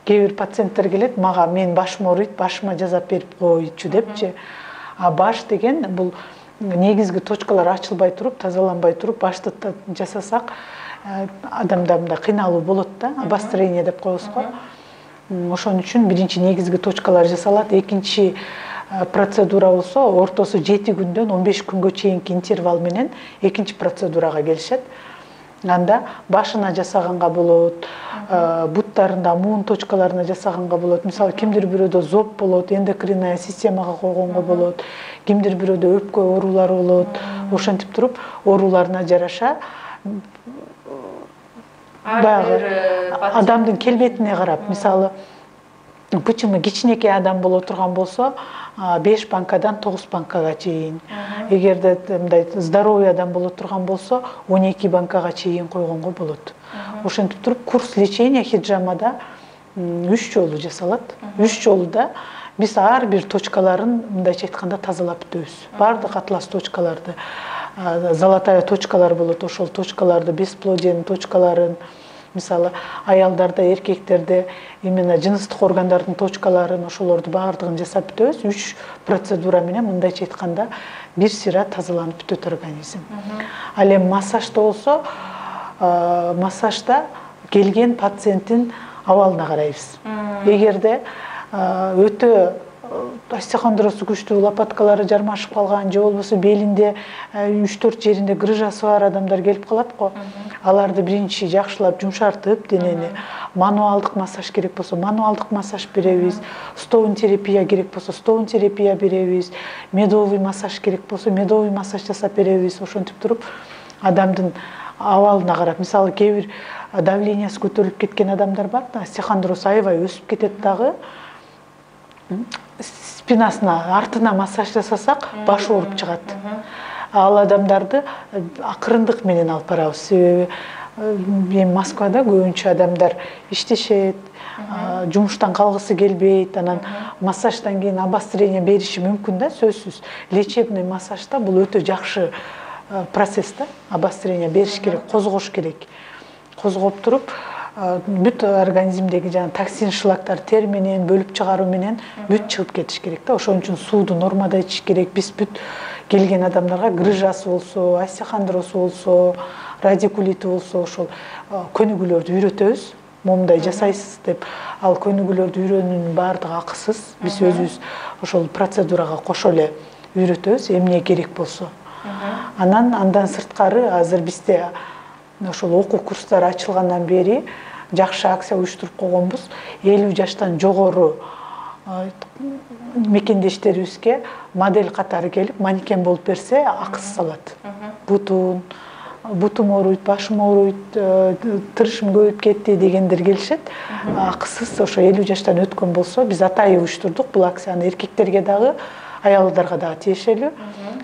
Speaker 2: Кээ бир пациенттер келет, мага мен башым ооруйт, башыма жасап берип койчу депчи. А баш деген бул негизги точкалар ачылбай туруп, тазаланбай туруп башты жасасак, адамда мындай кыйналуу болот да, обострение деп коебуз го. Ошон үчүн биринчи негизги точкалар жасалат. Экинчи процедура болсо, ортосу 7 күндөн 15 күнгө чейинки интервал менен экинчи процедурага келишет. Анда башына жасаганга болот, буттарында, муун точкаларына жасаганга болот. Мисалы, кимдир бирөөдө зоб болот, эндокринная системага койгонго болот, кимдир бирөөдө өпкө оорулары болот. Ошентип туруп, ооруларына жараша баягы адамдын келбетине карап, мисалы, почему кичинекей адам боло турган болсо, 5 банкадан 9 банкага чейин. Эгерде мындай здоровый адам боло турган болсо, 12 банкага чейин койгонго болот. Ошентип туруп, курс лечения хиджамада 3 жолу жасалат. 3 жолуда биз ар бир точкаларын мындайча айтканда тазалап бүтөбүз. Бардык атлас точкаларды, золотая точкалар болот, ошол точкаларды, бесплодиянын точкаларын, мисалы, аялдарда, эркектерде именно жыныстык органдардын точкаларын, ошолорду баардыгын жасап бүтөбүз. 3 процедура менен мындайча айтканда бир сыйра тазаланып бүтөт организм. Ал эми массажда болсо, массажда келген пациенттин абалына карайбыз. Эгерде өтө остеохондрозу күчтүү, лопаткалары жармашып калган, же болбосо белинде 3-4 жеринде грыжасы бар адамдар келип калат го. Аларды биринчи жакшылап жумшартып, денени мануалдык массаж керек болсо мануалдык массаж беребиз, стоун терапия керек болсо стоун терапия беребиз, медовый массаж керек болсо медовый массаж жасап беребиз. Ошентип туруп адамдын абалына карап, мисалы, кээ бир давлениясы көтөрүлүп кеткен адамдар бар да, остеохондроз аябай өсүп кетет дагы. Спинасына, артына массаж жасасак, баш ооруп чыгат. Ал адамдарды акырындык менен алып барабыз. Себеби мен Москвада көбүнчө адамдар иштешет, жумуштан калгысы келбейт, анан массаждан кийин обострение бериши мүмкүн да, сөзсүз. Лечебный массажда бул өтө жакшы процесс да, обострение бериш керек, козгош керек. Козгоп туруп, бүт организмдеги жана токсин шлактар тер менен бөлүп чыгаруу менен бүт чыгып кетиш керек да. Ошон үчүн сууду нормада ичиш керек. Биз бүт келген адамдарга грыжасы болсо, остеохондрозу болсо, радикулити болсо, ошол көнүгүүлөрдү үйрөтөбүз. Момундай жасайсыз деп, ал көнүгүүлөрдү үйрөнүүнүн баардыгы акысыз. Биз өзүбүз ошол процедурага кошо эле үйрөтөбүз, эмне керек болсо. Андан сырткары азыр бизде ошол окуу курстары ачылгандан бери жакшы акция уюштуруп койгонбуз. 50 жаштан жогору мекендештерибизге модель катары келип, манекен болуп берсе, акысыз алат. Бутум ооруйт, башым ооруйт, тырышым көбөйүп кетти дегендер келишет. Акысыз ошо 50 жаштан өткөн болсо, биз атайын уюштурдук бул акцияны. Эркектерге дагы, аялдарга дагы тиешелүү.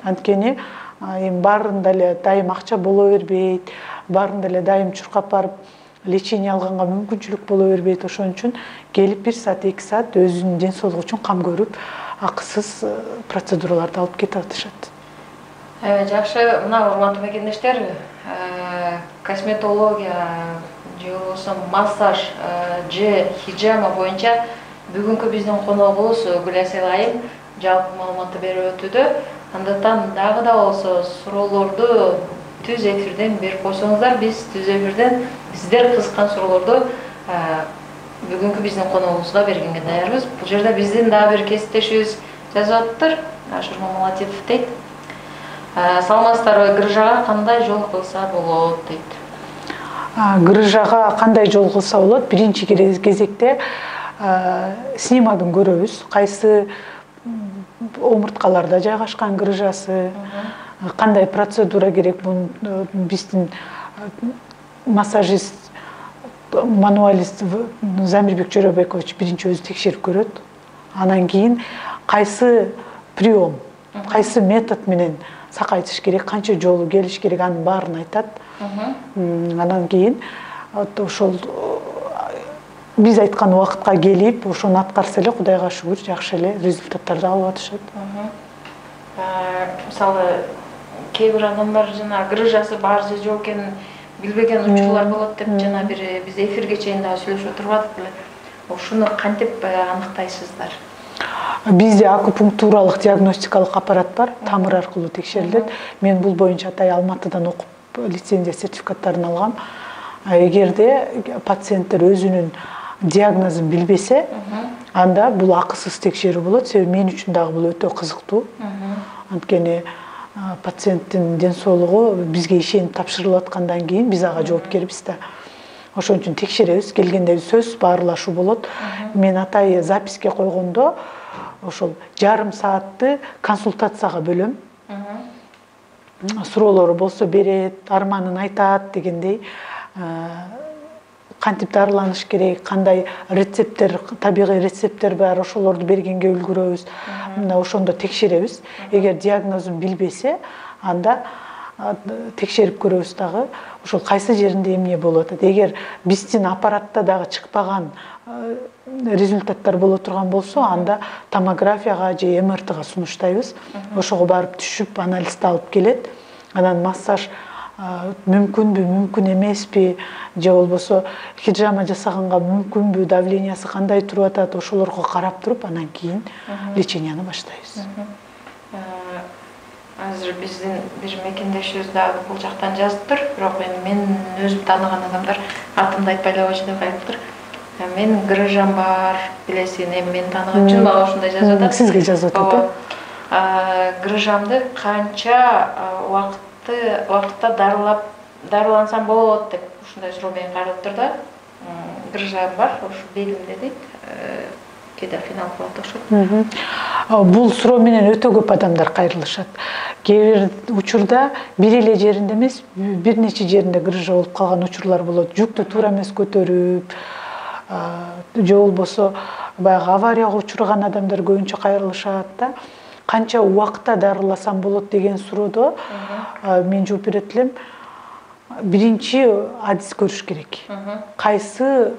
Speaker 2: Анткени эми баарында эле дайым акча боло бербейт, баарында эле дайым чуркап барып лечение алганга мүмкүнчүлүк боло бербейт. Ошон үчүн келип 1 саат, 2 саат өзүнүн ден соолугу үчүн кам көрүп, акысыз процедураларды алып кете атышат.
Speaker 1: Жакшы, мына урматтуу мекендештер, косметология же болбосо массаж же хиджама боюнча бүгүнкү биздин коногубуз Гүласел айым жалпы маалыматты берип өтүүдө. Андыктан дагы да болсо суроолорду түз эфирден берип койсоңуздар, биз түз эфирден сиздер кызыккан суроолорду бүгүнкү биздин коногубузга бергенге даярбыз. Бул жерде биздин дагы бир кесиптешибиз жазып атыптыр. Ашыр Мамалатипов дейт. саламатсыздарбы, грыжага кандай жол кылса болот дейт.
Speaker 2: Грыжага кандай жол кылса болот? Биринчи кезекте снимогун көрөбүз. Кайсы омурткаларда жайгашкан грыжасы, кандай процедура керек, бул биздин массажист, мануалист Замирбек Жорабекович биринчи өзү текшерип көрөт. Анан кийин кайсы прием, кайсы метод менен сакайтыш керек, канча жолу келиш керек, анын баарын айтат. Анан кийин ошол биз айткан убакытка келип, ошону аткарса эле Кудайга шүгүр, жакшы эле результаттарды алып атышат.
Speaker 1: Мисалы, кээ бир адамдар жана грыжасы бар же жок экенин билбеген учурлар болот деп жана биз эфирге чейин дагы сүйлөшүп отурбадык беле. Ошону кантип аныктайсыздар?
Speaker 2: Бизде акупунктуралык диагностикалык аппарат бар, тамыр аркылуу текшерилет. Мен бул боюнча атай Алматыдан окуп лицензия сертификаттарын алгам. Эгерде пациенттер өзүнүн диагнозун билбесе, анда бул акысыз текшерүү болот. Себеби мен үчүн дагы бул өтө кызыктуу. Анткени пациенттин ден соолугу бизге ишенип тапшырылып аткандан кийин биз ага жоопкербиз да. Ошон үчүн текшеребиз. Келгенде сөз баарлашуу болот. Мен атай записке койгондо ошол жарым саатты консультацияга бөлөм. Суроолору болсо берет, арманын айтат дегендей. Кантип дарыланыш керек, кандай рецепттер, табигый рецепттер бар, ошолорду бергенге үлгүрөбүз. Мына ошондо текшеребиз. Эгер диагнозун билбесе, анда текшерип көрөбүз дагы, ошол кайсы жеринде эмне болуп атат. Эгер биздин аппаратта дагы чыкпаган результаттар боло турган болсо, анда томографияга же МРТга сунуштайбыз. Ошого барып түшүп, анализди алып келет. Анан массаж мүмкүнбү, мүмкүн эмеспи, же болбосо хиджама жасаганга мүмкүнбү, давлениясы кандай туруп атат, ошолорго карап туруп, анан кийин леченияны баштайбыз.
Speaker 1: Азыр биздин бир мекендешибиз дагы бул жактан жазыптыр, бирок мен өзүм тааныган адамдар атымды айтпай эле койчу деп айтыптыр. Мен грыжам бар, билесиң, эми мен тааныган үчүн мага ушундай жазып атат.
Speaker 2: Сизге жазып атат.
Speaker 1: Грыжамды канча убакытта дарылансам болот деп ушундай суроо менен кайрылыптыр да. Грыжам бар, ушу белимде дейт. Кээде кыйналып калат окшойт.
Speaker 2: Бул суроо менен өтө көп адамдар кайрылышат. Кээ бир учурда бир эле жеринде эмес, бир нече жеринде грыжа болуп калган учурлар болот. Жүктү туура эмес көтөрүп, же болбосо баягы аварияга учураган адамдар көбүнчө кайрылышат да. Канча убакытта дарыласам болот деген суроодо мен жооп берет элем. Биринчи адис көрүш керек. Кайсы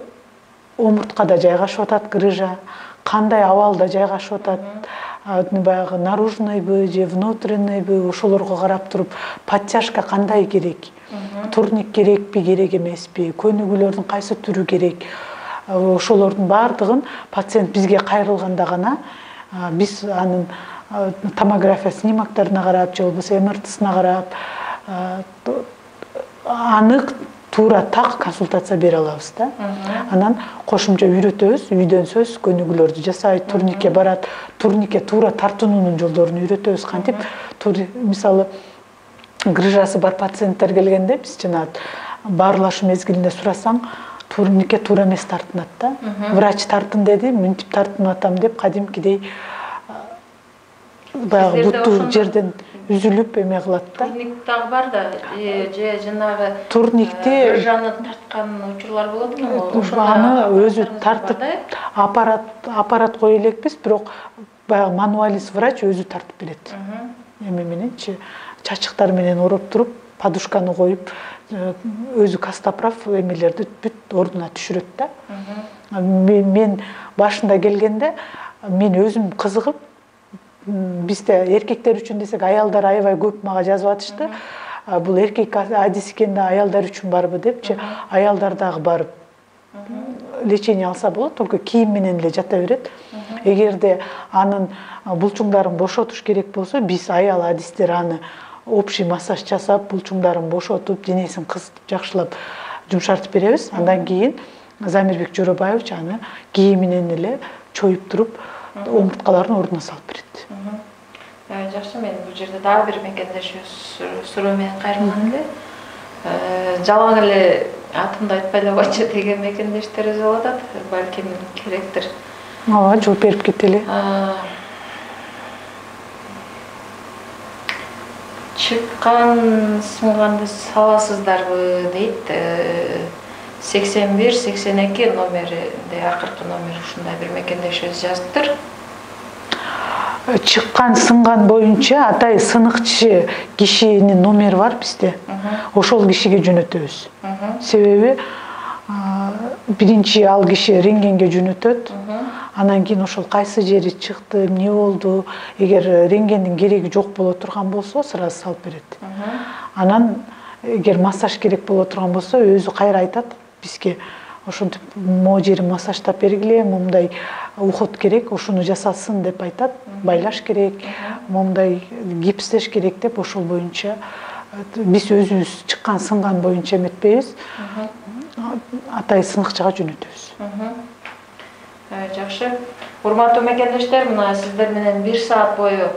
Speaker 2: омурткада жайгашып атат грыжа, кандай абалда жайгашып атат, баягы наружныйбы же внутренныйбы, ошолорго карап туруп, подтяжка кандай керек, турник керекпи, керек эмеспи, көнүгүүлөрдүн кайсы түрү керек, ошолордун баардыгын пациент бизге кайрылганда гана биз анын томография снимоктарына карап, же болбосо МРТсына карап, анык туура так консультация бере алабыз да. Анан кошумча үйрөтөбүз, үйдөн сөз көнүгүүлөрдү жасайт, турникке барат, турникке туура тартынуунун жолдорун үйрөтөбүз. Кантип мисалы грыжасы бар пациенттер келгенде биз жана баарлашуу мезгилинде сурасаң, турникке туура эмес тартынат да. Врач тартын деди, мынтип тартынып атам деп кадимкидей баягы бутту жерден үзүлүп эме кылат да.
Speaker 1: Турник дагы бар да, же жанагы
Speaker 2: турникти
Speaker 1: грыжаны тарткан учурлар болот экен го.
Speaker 2: Аны өзү тартып аппарат кое элекпиз, бирок баягы мануалист врач өзү тартып берет. Эме мененчи чачыктар менен ороп туруп, подушканы коюп, өзү кастоправ эмелерди бүт ордуна түшүрөт да. Мен башында келгенде мен өзүм кызыгып, бизде эркектер үчүн десек, аялдар аябай көп мага жазып атышты. Бул эркек адис экен да, аялдар үчүн барбы депчи, аялдар дагы барып лечение алса болот, только кийим менен эле жата берет. Эгерде анын булчуңдарын бошотуш керек болсо, биз аял адистер аны общий массаж жасап, булчуңдарын бошотуп, денесин кызытып, жакшылап жумшартып беребиз. Андан кийин Замирбек Жоробаевич аны кийиминен эле чоюп туруп, омурткаларын ордуна салып берет.
Speaker 1: Жакшы, мен бул жерде дагы бир мекендешибиз суроо менен кайрылган эле. Жалаң эле атымды айтпай эле койчу деген мекендештерибиз болуп атат. Балким керектир.
Speaker 2: Ооба, жооп берип кетели.
Speaker 1: Чыккан сынганды саласыздарбы дейт. 81-82 номеринде акыркы номер ушундай бир мекендешибиз жазыптыр.
Speaker 2: Чыккан сынган боюнча атай сыныкчы кишинин номери бар бизде. Ошол кишиге жөнөтөбүз. Себеби биринчи ал киши рентгенге жөнөтөт. Анан кийин ошол кайсы жери чыкты, эмне болду, эгер рентгендин кереги жок боло турган болсо, сразу салып берет. Анан эгер массаж керек боло турган болсо, өзү кайра айтат бизге. Ошентип, могу жерин массаждап бергиле, момундай уход керек, ушуну жасасын деп айтат, байлаш керек, момундай гипстеш керек деп, ошол боюнча биз өзүбүз чыккан сынган боюнча эметпейбиз. Атай сыныкчыга жөнөтөбүз.
Speaker 1: Жакшы. Урматтуу мекендештер, мына сиздер менен 1 саат бою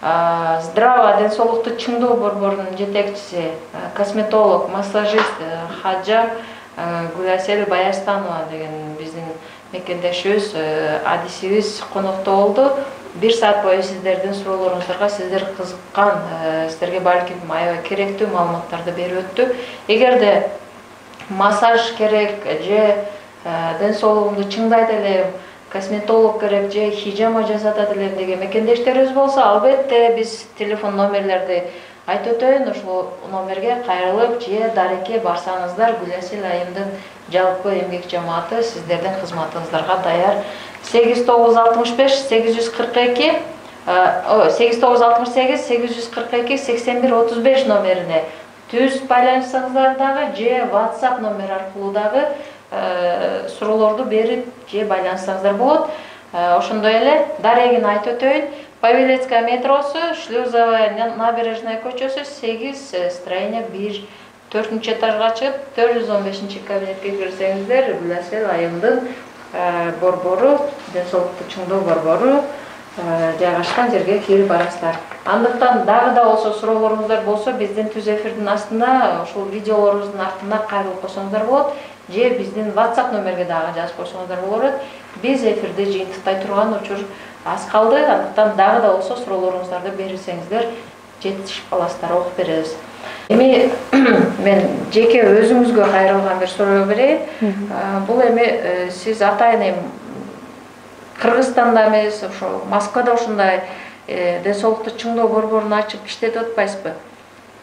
Speaker 1: Здраво ден соолукту чыңдоо борборунун жетекчиси, косметолог, массажист, хаджам Гүласел Баястанова деген биздин мекендешибиз, адисибиз конокто болду. 1 саат бою сиздердин суроолоруңуздарга, сиздер кызыккан, сиздерге балким аябай керектүү маалыматтарды берип өттү. Эгерде массаж керек же ден соолугумду чыңдайт элем, косметолог керек же хижама жасатат элем деген мекендештерибиз болсо, албетте биз телефон номерлерди айтып өтөйүн. Ушул номерге кайрылып же дарекке барсаңыздар, Гүласел айымдын жалпы эмгек жамааты сиздердин кызматыңыздарга даяр. 8965-842 8968-842-8135 номерине түз байланышсаңыздар дагы же WhatsApp номер аркылуу дагы суроолорду берип же байланышсаңыздар болот. Ошондой эле дарегин айтып өтөйүн. Павелецкая метросу, Шлюзовая набережная көчөсү 8, строение 1, 4-чү этажга чыгып, 415 кабинетке кирсеңиздер, Гүласел айымдын борбору, ден соолукту чыңдоо борбору жайгашкан жерге кирип барасыздар. Андыктан дагы да болсо суроолоруңуздар болсо, биздин түз эфирдин астында, ошол видеолорубуздун артына кайрылып койсоңуздар болот, же биздин WhatsApp номерге дагы жазып койсоңуздар болот. Биз эфирди жыйынтыктай турган учур аз калды, андыктан дагы да болсо суроолоруңуздарды берсеңиздер, жетишип каласыздар, окуп беребиз. Эми мен жеке өзүңүзгө кайрылган бир суроо берейин. Бул эми сиз атайын Кыргызстанда эмес, ошо Москвада ушундай ден соолукту чыңдоо борборун ачып иштетип атпайсызбы?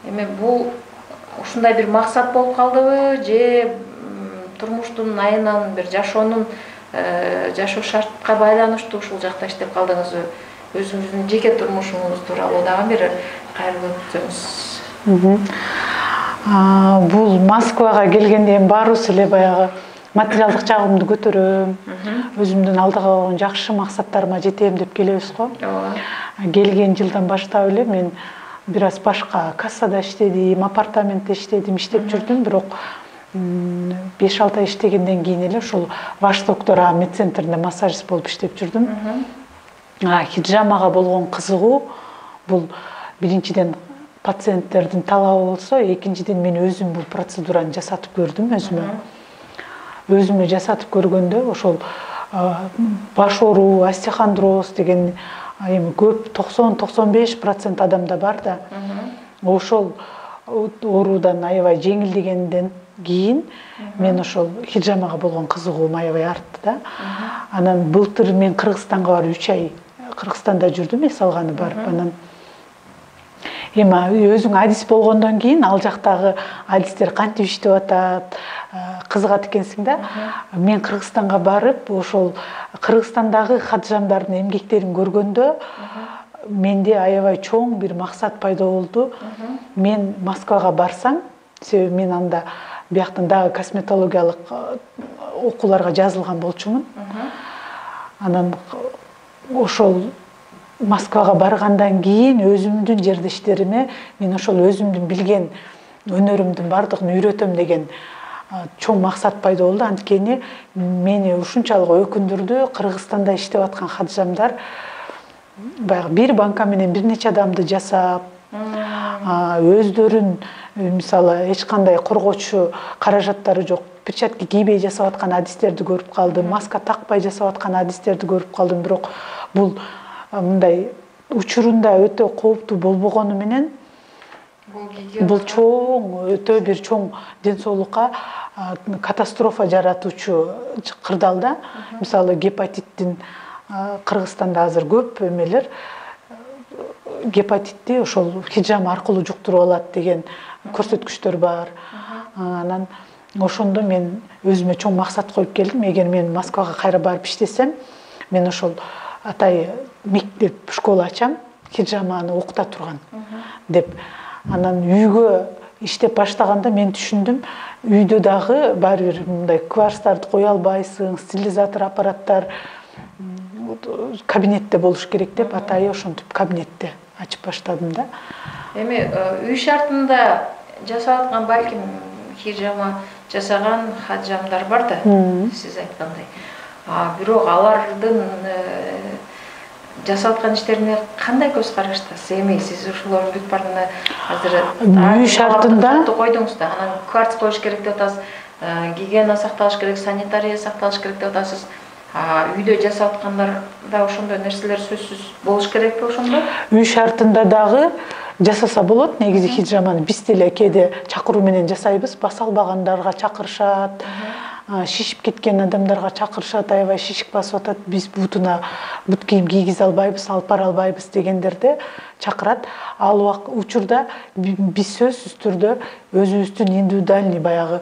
Speaker 1: Эми бул ушундай бир максат болуп калдыбы, же турмуштун айынан бир жашоонун жашоо шартка байланыштуу ушул жакта иштеп калдыңызбы? Өзүңүздүн жеке турмушуңуз тууралуу дагы бир кайрылып өтсөңүз.
Speaker 2: Бул Москвага келгенден баарыбыз эле баягы материалдык жагымды көтөрөм, өзүмдүн алдыга койгон жакшы максаттарыма жетем деп келебиз го. Келген жылдан баштап эле мен бир аз башка кассада иштедим, апартаментте иштедим, иштеп жүрдүм, бирок 5-6 ай иштегенден кийин эле ушул Ваштоктор медцентринде массажист болуп иштеп жүрдүм. Хиджамага болгон кызыгуу бул биринчиден пациенттердин талабы болсо, экинчиден мен өзүм бул процедураны жасатып көрдүм өзүмө. Өзүмө жасатып көргөндө ошол баш оору, остеохондроз деген эми көп 90-95% адамда бар да. Ошол оорудан аябай жеңилдегенден кийин мен ошол хиджамага болгон кызыгуум аябай артты да. Анан былтыр мен Кыргызстанга барып 3 ай Кыргызстанда жүрдүм, эс алганы барып. Анан эми өзүң адис болгондон кийин ал жактагы адистер кантип иштеп атат, кызыгат экенсиң да. Мен Кыргызстанга барып, ошол Кыргызстандагы хаджамдардын эмгектерин көргөндө менде аябай чоң бир максат пайда болду. Мен Москвага барсам, себеби мен анда бияктан дагы косметологиялык окууларга жазылган болчумун. Анан ошол Москвага баргандан кийин өзүмдүн жердештериме мен ошол өзүмдүн билген өнөрүмдүн бардыгын үйрөтөм деген чоң максат пайда болду. Анткени мени ушунчалык өкүндүрдү. Кыргызстанда иштеп аткан хаджамдар баягы бир банка менен бир нече адамды жасап, өздөрүн мисалы эч кандай коргоочу каражаттары жок, перчатка кийбей жасап аткан адистерди көрүп калдым, маска такпай жасап аткан адистерди көрүп калдым. Бирок бул мындай учурунда өтө кооптуу болбогону менен бул чоң, өтө бир чоң ден соолукка катастрофа жаратуучу кырдаалда. Мисалы гепатиттин Кыргызстанда азыр көп эмелер гепатитти ошол хижама аркылуу жуктуруп алат деген көрсөткүчтөр бар. Анан ошондо мен өзүмө чоң максат коюп келдим. Эгер мен Москвага кайра барып иштесем, мен ошол атай мектеп, школа ачам, хижаманы окута турган деп. Анан үйгө иштеп баштаганда мен түшүндүм, үйдө дагы баары бир мындай кварцтарды кое албайсың, стерилизатор аппараттар кабинетте болуш керек деп, атайы ошентип кабинетте ачып баштадым да.
Speaker 1: Эми үй шартында жасап аткан балким хижама жасаган хаджамдар бар да, сиз айткандай. Бирок алардын жасап аткан иштерине кандай көз караштасыз? Эми сиз ушулордун бүт баарына азыр
Speaker 2: үй шартында
Speaker 1: койдуңуз да, анан кварц коюш керек деп атасыз, гигиена сакталыш керек, санитария сакталыш керек деп атасыз. Үйдө жасап аткандарда ошондой нерселер сөзсүз болуш керекпи ошондо?
Speaker 2: Үй шартында дагы жасаса болот. Негизи хижаманы биз деле кээде чакыруу менен жасайбыз. Баса албагандарга чакырышат, шишип кеткен адамдарга чакырышат, аябай шишик басып атат, биз бутуна бут кийим кийгизе албайбыз, алып бара албайбыз дегендерди чакырат. Ал учурда биз сөзсүз түрдө өзүбүздүн индивидуальный баягы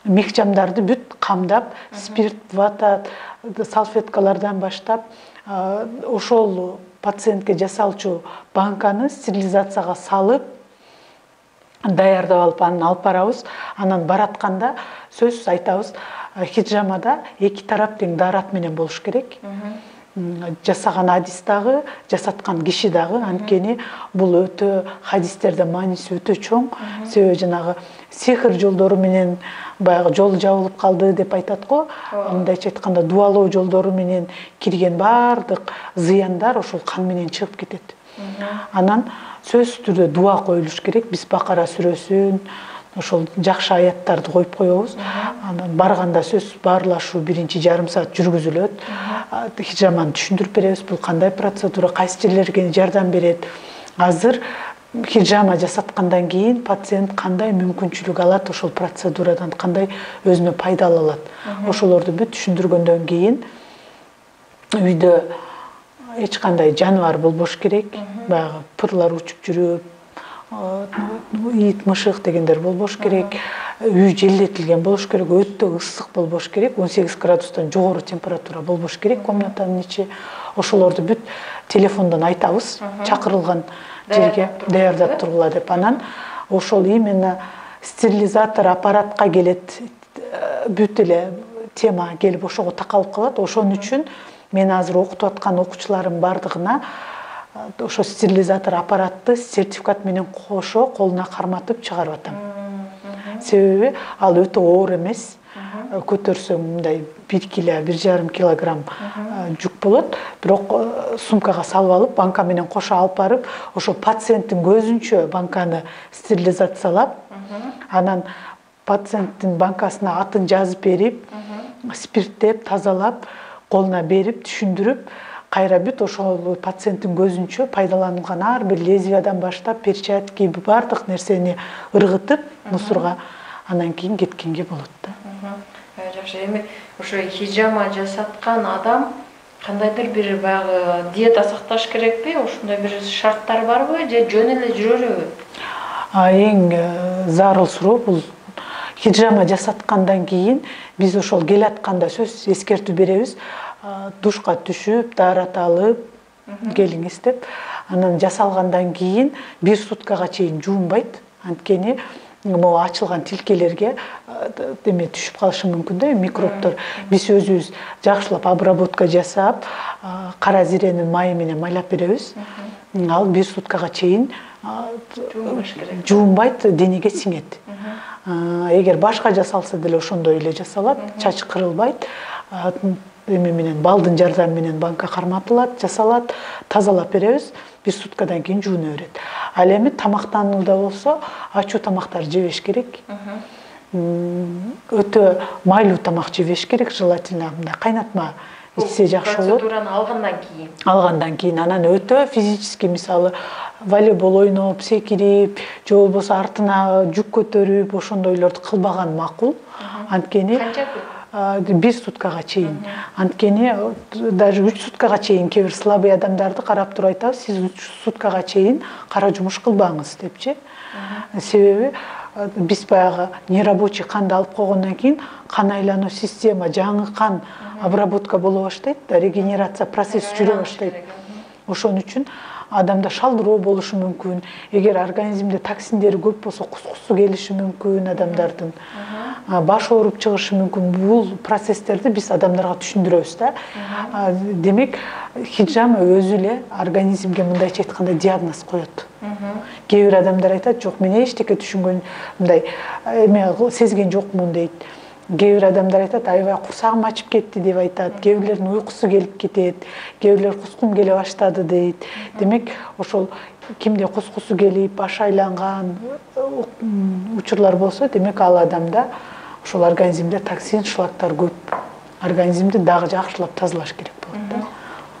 Speaker 2: мехчамдарды бүт камдап, спирт, вата, салфеткалардан баштап, ошол пациентке жасалчу банканы стерилизацияга салып, даярдап алып, анан алып барабыз. Анан баратканда сөзсүз айтабыз, хижамада эки тарап тең дарат менен болуш керек. Жасаган адис дагы, жасаткан киши дагы, анткени бул өтө хадистерде мааниси өтө чоң. Себеби жанагы сихир жолдору менен баягы жол жабылып калды деп айтат го. Мындайча айтканда дубалоо жолдору менен кирген баардык зыяндар ошол кан менен чыгып кетет. Анан сөзсүз түрдө дуа коюлуш керек. Биз Бакара сүрөсүн, ошол жакшы аяттарды коюп коебуз. Анан барганда сөзсүз баарлашуу биринчи жарым саат жүргүзүлөт. Хижаманы түшүндүрүп беребиз, бул кандай процедура, кайсы жерлерге жардам берет. Азыр хижама жасаткандан кийин пациент кандай мүмкүнчүлүк алат, ошол процедурадан кандай өзүнө пайда ала алат. Ошолорду бүт түшүндүргөндөн кийин үйдө эч кандай жаныбар болбош керек. Баягы пырлар учуп жүрүп, ит, мышык дегендер болбош керек. Үй желдетилген болуш керек, өтө ысык болбош керек, 18 градустан жогору температура болбош керек комнатанын ичи. Ошолорду бүт телефондон айтабыз, чакырылган жерге даярдап тургула деп. Анан ошол именно стерилизатор аппаратка келет, бүт эле тема келип ошого такалып калат. Ошон үчүн мен азыр окутуп аткан окуучуларым бардыгына ошо стерилизатор аппаратты сертификат менен кошо колуна карматып чыгарып атам. Себеби ал өтө оор эмес. Көтөрсөң мындай 1 кило, 1,5 килограмм жүк болот. Бирок сумкага салып алып, банка менен кошо алып барып, ошо пациенттин көзүнчө банканы стерилизациялап, анан пациенттин банкасына атын жазып берип, спирттеп, тазалап, колуна берип, түшүндүрүп, кайра бүт ошол пациенттин көзүнчө пайдаланылган ар бир лезвиядан баштап перчатки баардык нерсени ыргытып мусорго анан кийин кеткенге болот да.
Speaker 1: Жакшы, эми ошо хижама жасаткан адам кандайдыр бир баягы диета сакташ керекпи? Ошондой бир шарттар барбы же жөн эле жүрө береби?
Speaker 2: Эң зарыл суроо бул хижама жасаткандан кийин биз ошол келатканда сөз эскертүү беребиз. Душка түшүп, даарат алып келиңиз деп. Анан жасалгандан кийин 1 суткага чейин жуунбайт. Анткени могу ачылган тилкелерге деме түшүп калышы мүмкүн да, микробтор. Биз өзүбүз жакшылап обработка жасап, кара зиренин майы менен майлап беребиз. Ал 1 суткага чейин жуунбайт, денеге сиңет. Эгер башка жасалса деле ошондой эле жасалат, чач кырылбайт. эме менен балдын жардамы менен банка карматылат, жасалат, тазалап беребиз. 1 суткадан кийин жууна берет. Ал эми тамактанууда болсо, ачуу тамактар жебеш керек. Өтө майлуу тамак жебеш керек, желательно мындай кайнатма ичсе жакшы болот.
Speaker 1: Процедураны
Speaker 2: Алгандан кийин анан өтө физически, мисалы, волейбол ойноп, секирип, же болбосо артына жүк көтөрүп, ошондойлорду кылбаган макул. Анткени
Speaker 1: канча күн?
Speaker 2: 1 суткага чейин. Анткени даже 3 суткага чейин кээ бир слабый адамдарды карап туруп айтабыз, сиз 3 суткага чейин кара жумуш кылбаңыз депчи. Себеби биз баягы нерабочий канды алып койгондон кийин кан айлануу система, жаңы кан обработка боло баштайт, регенерация процесси жүрө баштайт. Ошон үчүн адамда шалдыроо болушу мүмкүн. Эгер организмде токсиндери көп болсо, кускусу келиши мүмкүн адамдардын. Баш ооруп чыгышы мүмкүн. Бул процесстерди биз адамдарга түшүндүрөбүз да. Демек, хиджама өзү эле организмге мындайча айтканда диагноз коет. Кээ бир адамдар айтат, жок, мен эчтеке түшүнгөн, мындай эме сезген жокмун дейт. Кээ бир адамдар айтат, аябай курсагым ачып кетти деп айтат. Кээ бирлердин уйкусу келип кетет, кээ бирлер кускум келе баштады дейт. Демек, ошол кимде кускусу келип, баш айланган учурлар болсо, демек ал адамда ошол организмде токсин, шлактар көп. Организмди дагы жакшылап тазалаш керек болот да.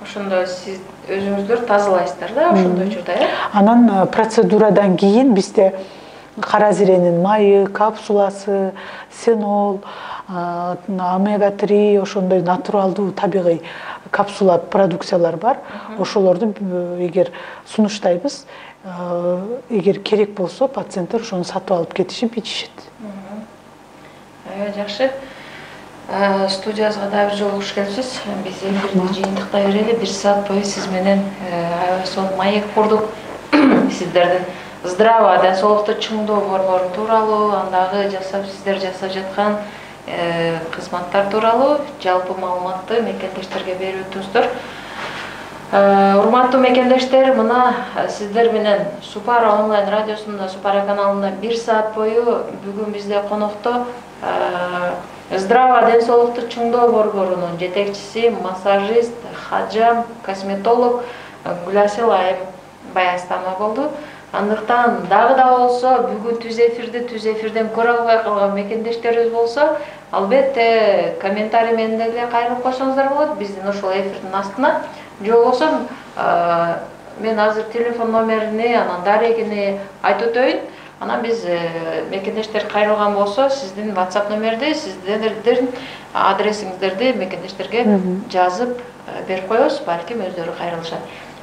Speaker 1: Ошондо сиз өзүңүздөр тазалайсыздар да ошондой учурда, э?
Speaker 2: Анан процедурадан кийин бизде кара зиренин майы, капсуласы, сенол, омега-3 ошондой натуралдуу табигый капсула продукциялар бар. Ошолорду эгер сунуштайбыз, эгер керек болсо пациенттер ошону сатып алып кетишип ичишет.
Speaker 1: Жакшы. Студиябызга дагы бир жолу куш келипсиз. Биз эфирди жыйынтыктай берели. 1 саат бою сиз менен сонун маек курдук. Сиздердин здраво ден соолукту чыңдоо борбору тууралуу, андагы сиздер жасап жаткан кызматтар тууралуу жалпы маалыматты мекендештерге берип өттүңүздөр. Урматтуу мекендештер, мына сиздер менен Супара онлайн радиосунда, Супара каналында 1 саат бою бүгүн бизде конокто здраво ден соолукту чыңдоо борборунун жетекчиси, массажист, хаджам, косметолог Гүласил Айым Баястанова болду. Андыктан дагы да болсо бүгүн түз эфирден көрө албай калган мекендештерибиз болсо, албетте комментарий менен деле кайрылып койсоңуздар болот биздин ошол эфирдин астына. Же болбосо мен азыр телефон номерини, анан дарегини айтып өтөйүн. Анан биз мекендештер кайрылган болсо, сиздин WhatsApp номерди, сиздердин адресиңиздерди мекендештерге жазып берип коебуз, балким өздөрү кайрылышат.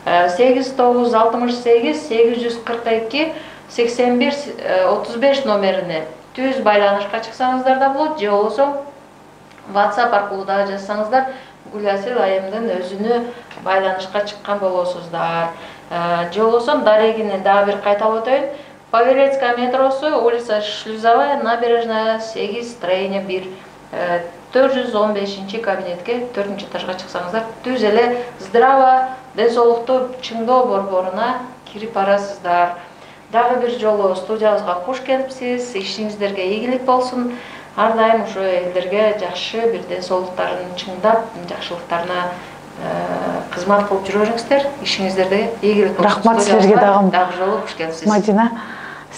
Speaker 1: 89-68-842-81-35 номерине түз байланышка чыксаңыздар да болот, же болбосо WhatsApp аркылуу да жазсаңыздар Гүласил Айымдын өзүнө байланышка чыккан болосуздар. Же болбосо дарегини дагы бир кайталап өтөйүн. Павелецкая метросу, улица Шлюзовая, набережная 8, строение 1. 415 кабинетке 4-нчы этажга чыксаңыздар, түз эле здраво ден соолукту чыңдоо борборуна кирип барасыздар. Дагы бир жолу студиябызга куш келипсиз. Ишиңиздерге ийгилик болсун. Ар дайым ушу элдерге жакшы бир ден соолуктарын чыңдап, жакшылыктарына кызмат кылып жүрөңүздөр. Ишиңиздерге ийгилик болсун.
Speaker 2: Рахмат силерге
Speaker 1: дагы жолу куш келипсиз.
Speaker 2: Мадина,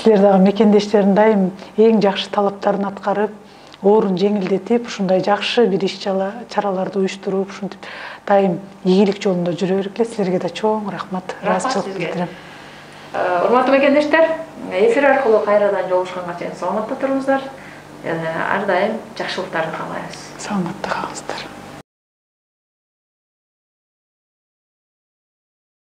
Speaker 2: силер дагы мекендештердин дайым эң жакшы талаптарын аткарып, оорун жеңилдетип, ушундай жакшы бир иш чараларды уюштуруп, ушинтип дайым ийгилик жолунда жүрө бергиле. Силерге да чоң рахмат, ыраазычылык билдирем.
Speaker 1: Урматтуу мекендештер, эфир аркылуу кайрадан жолугушканга чейин саламатта туруңуздар. Ар дайым жакшылыктарды каалайбыз.
Speaker 2: Саламатта калыңыздар.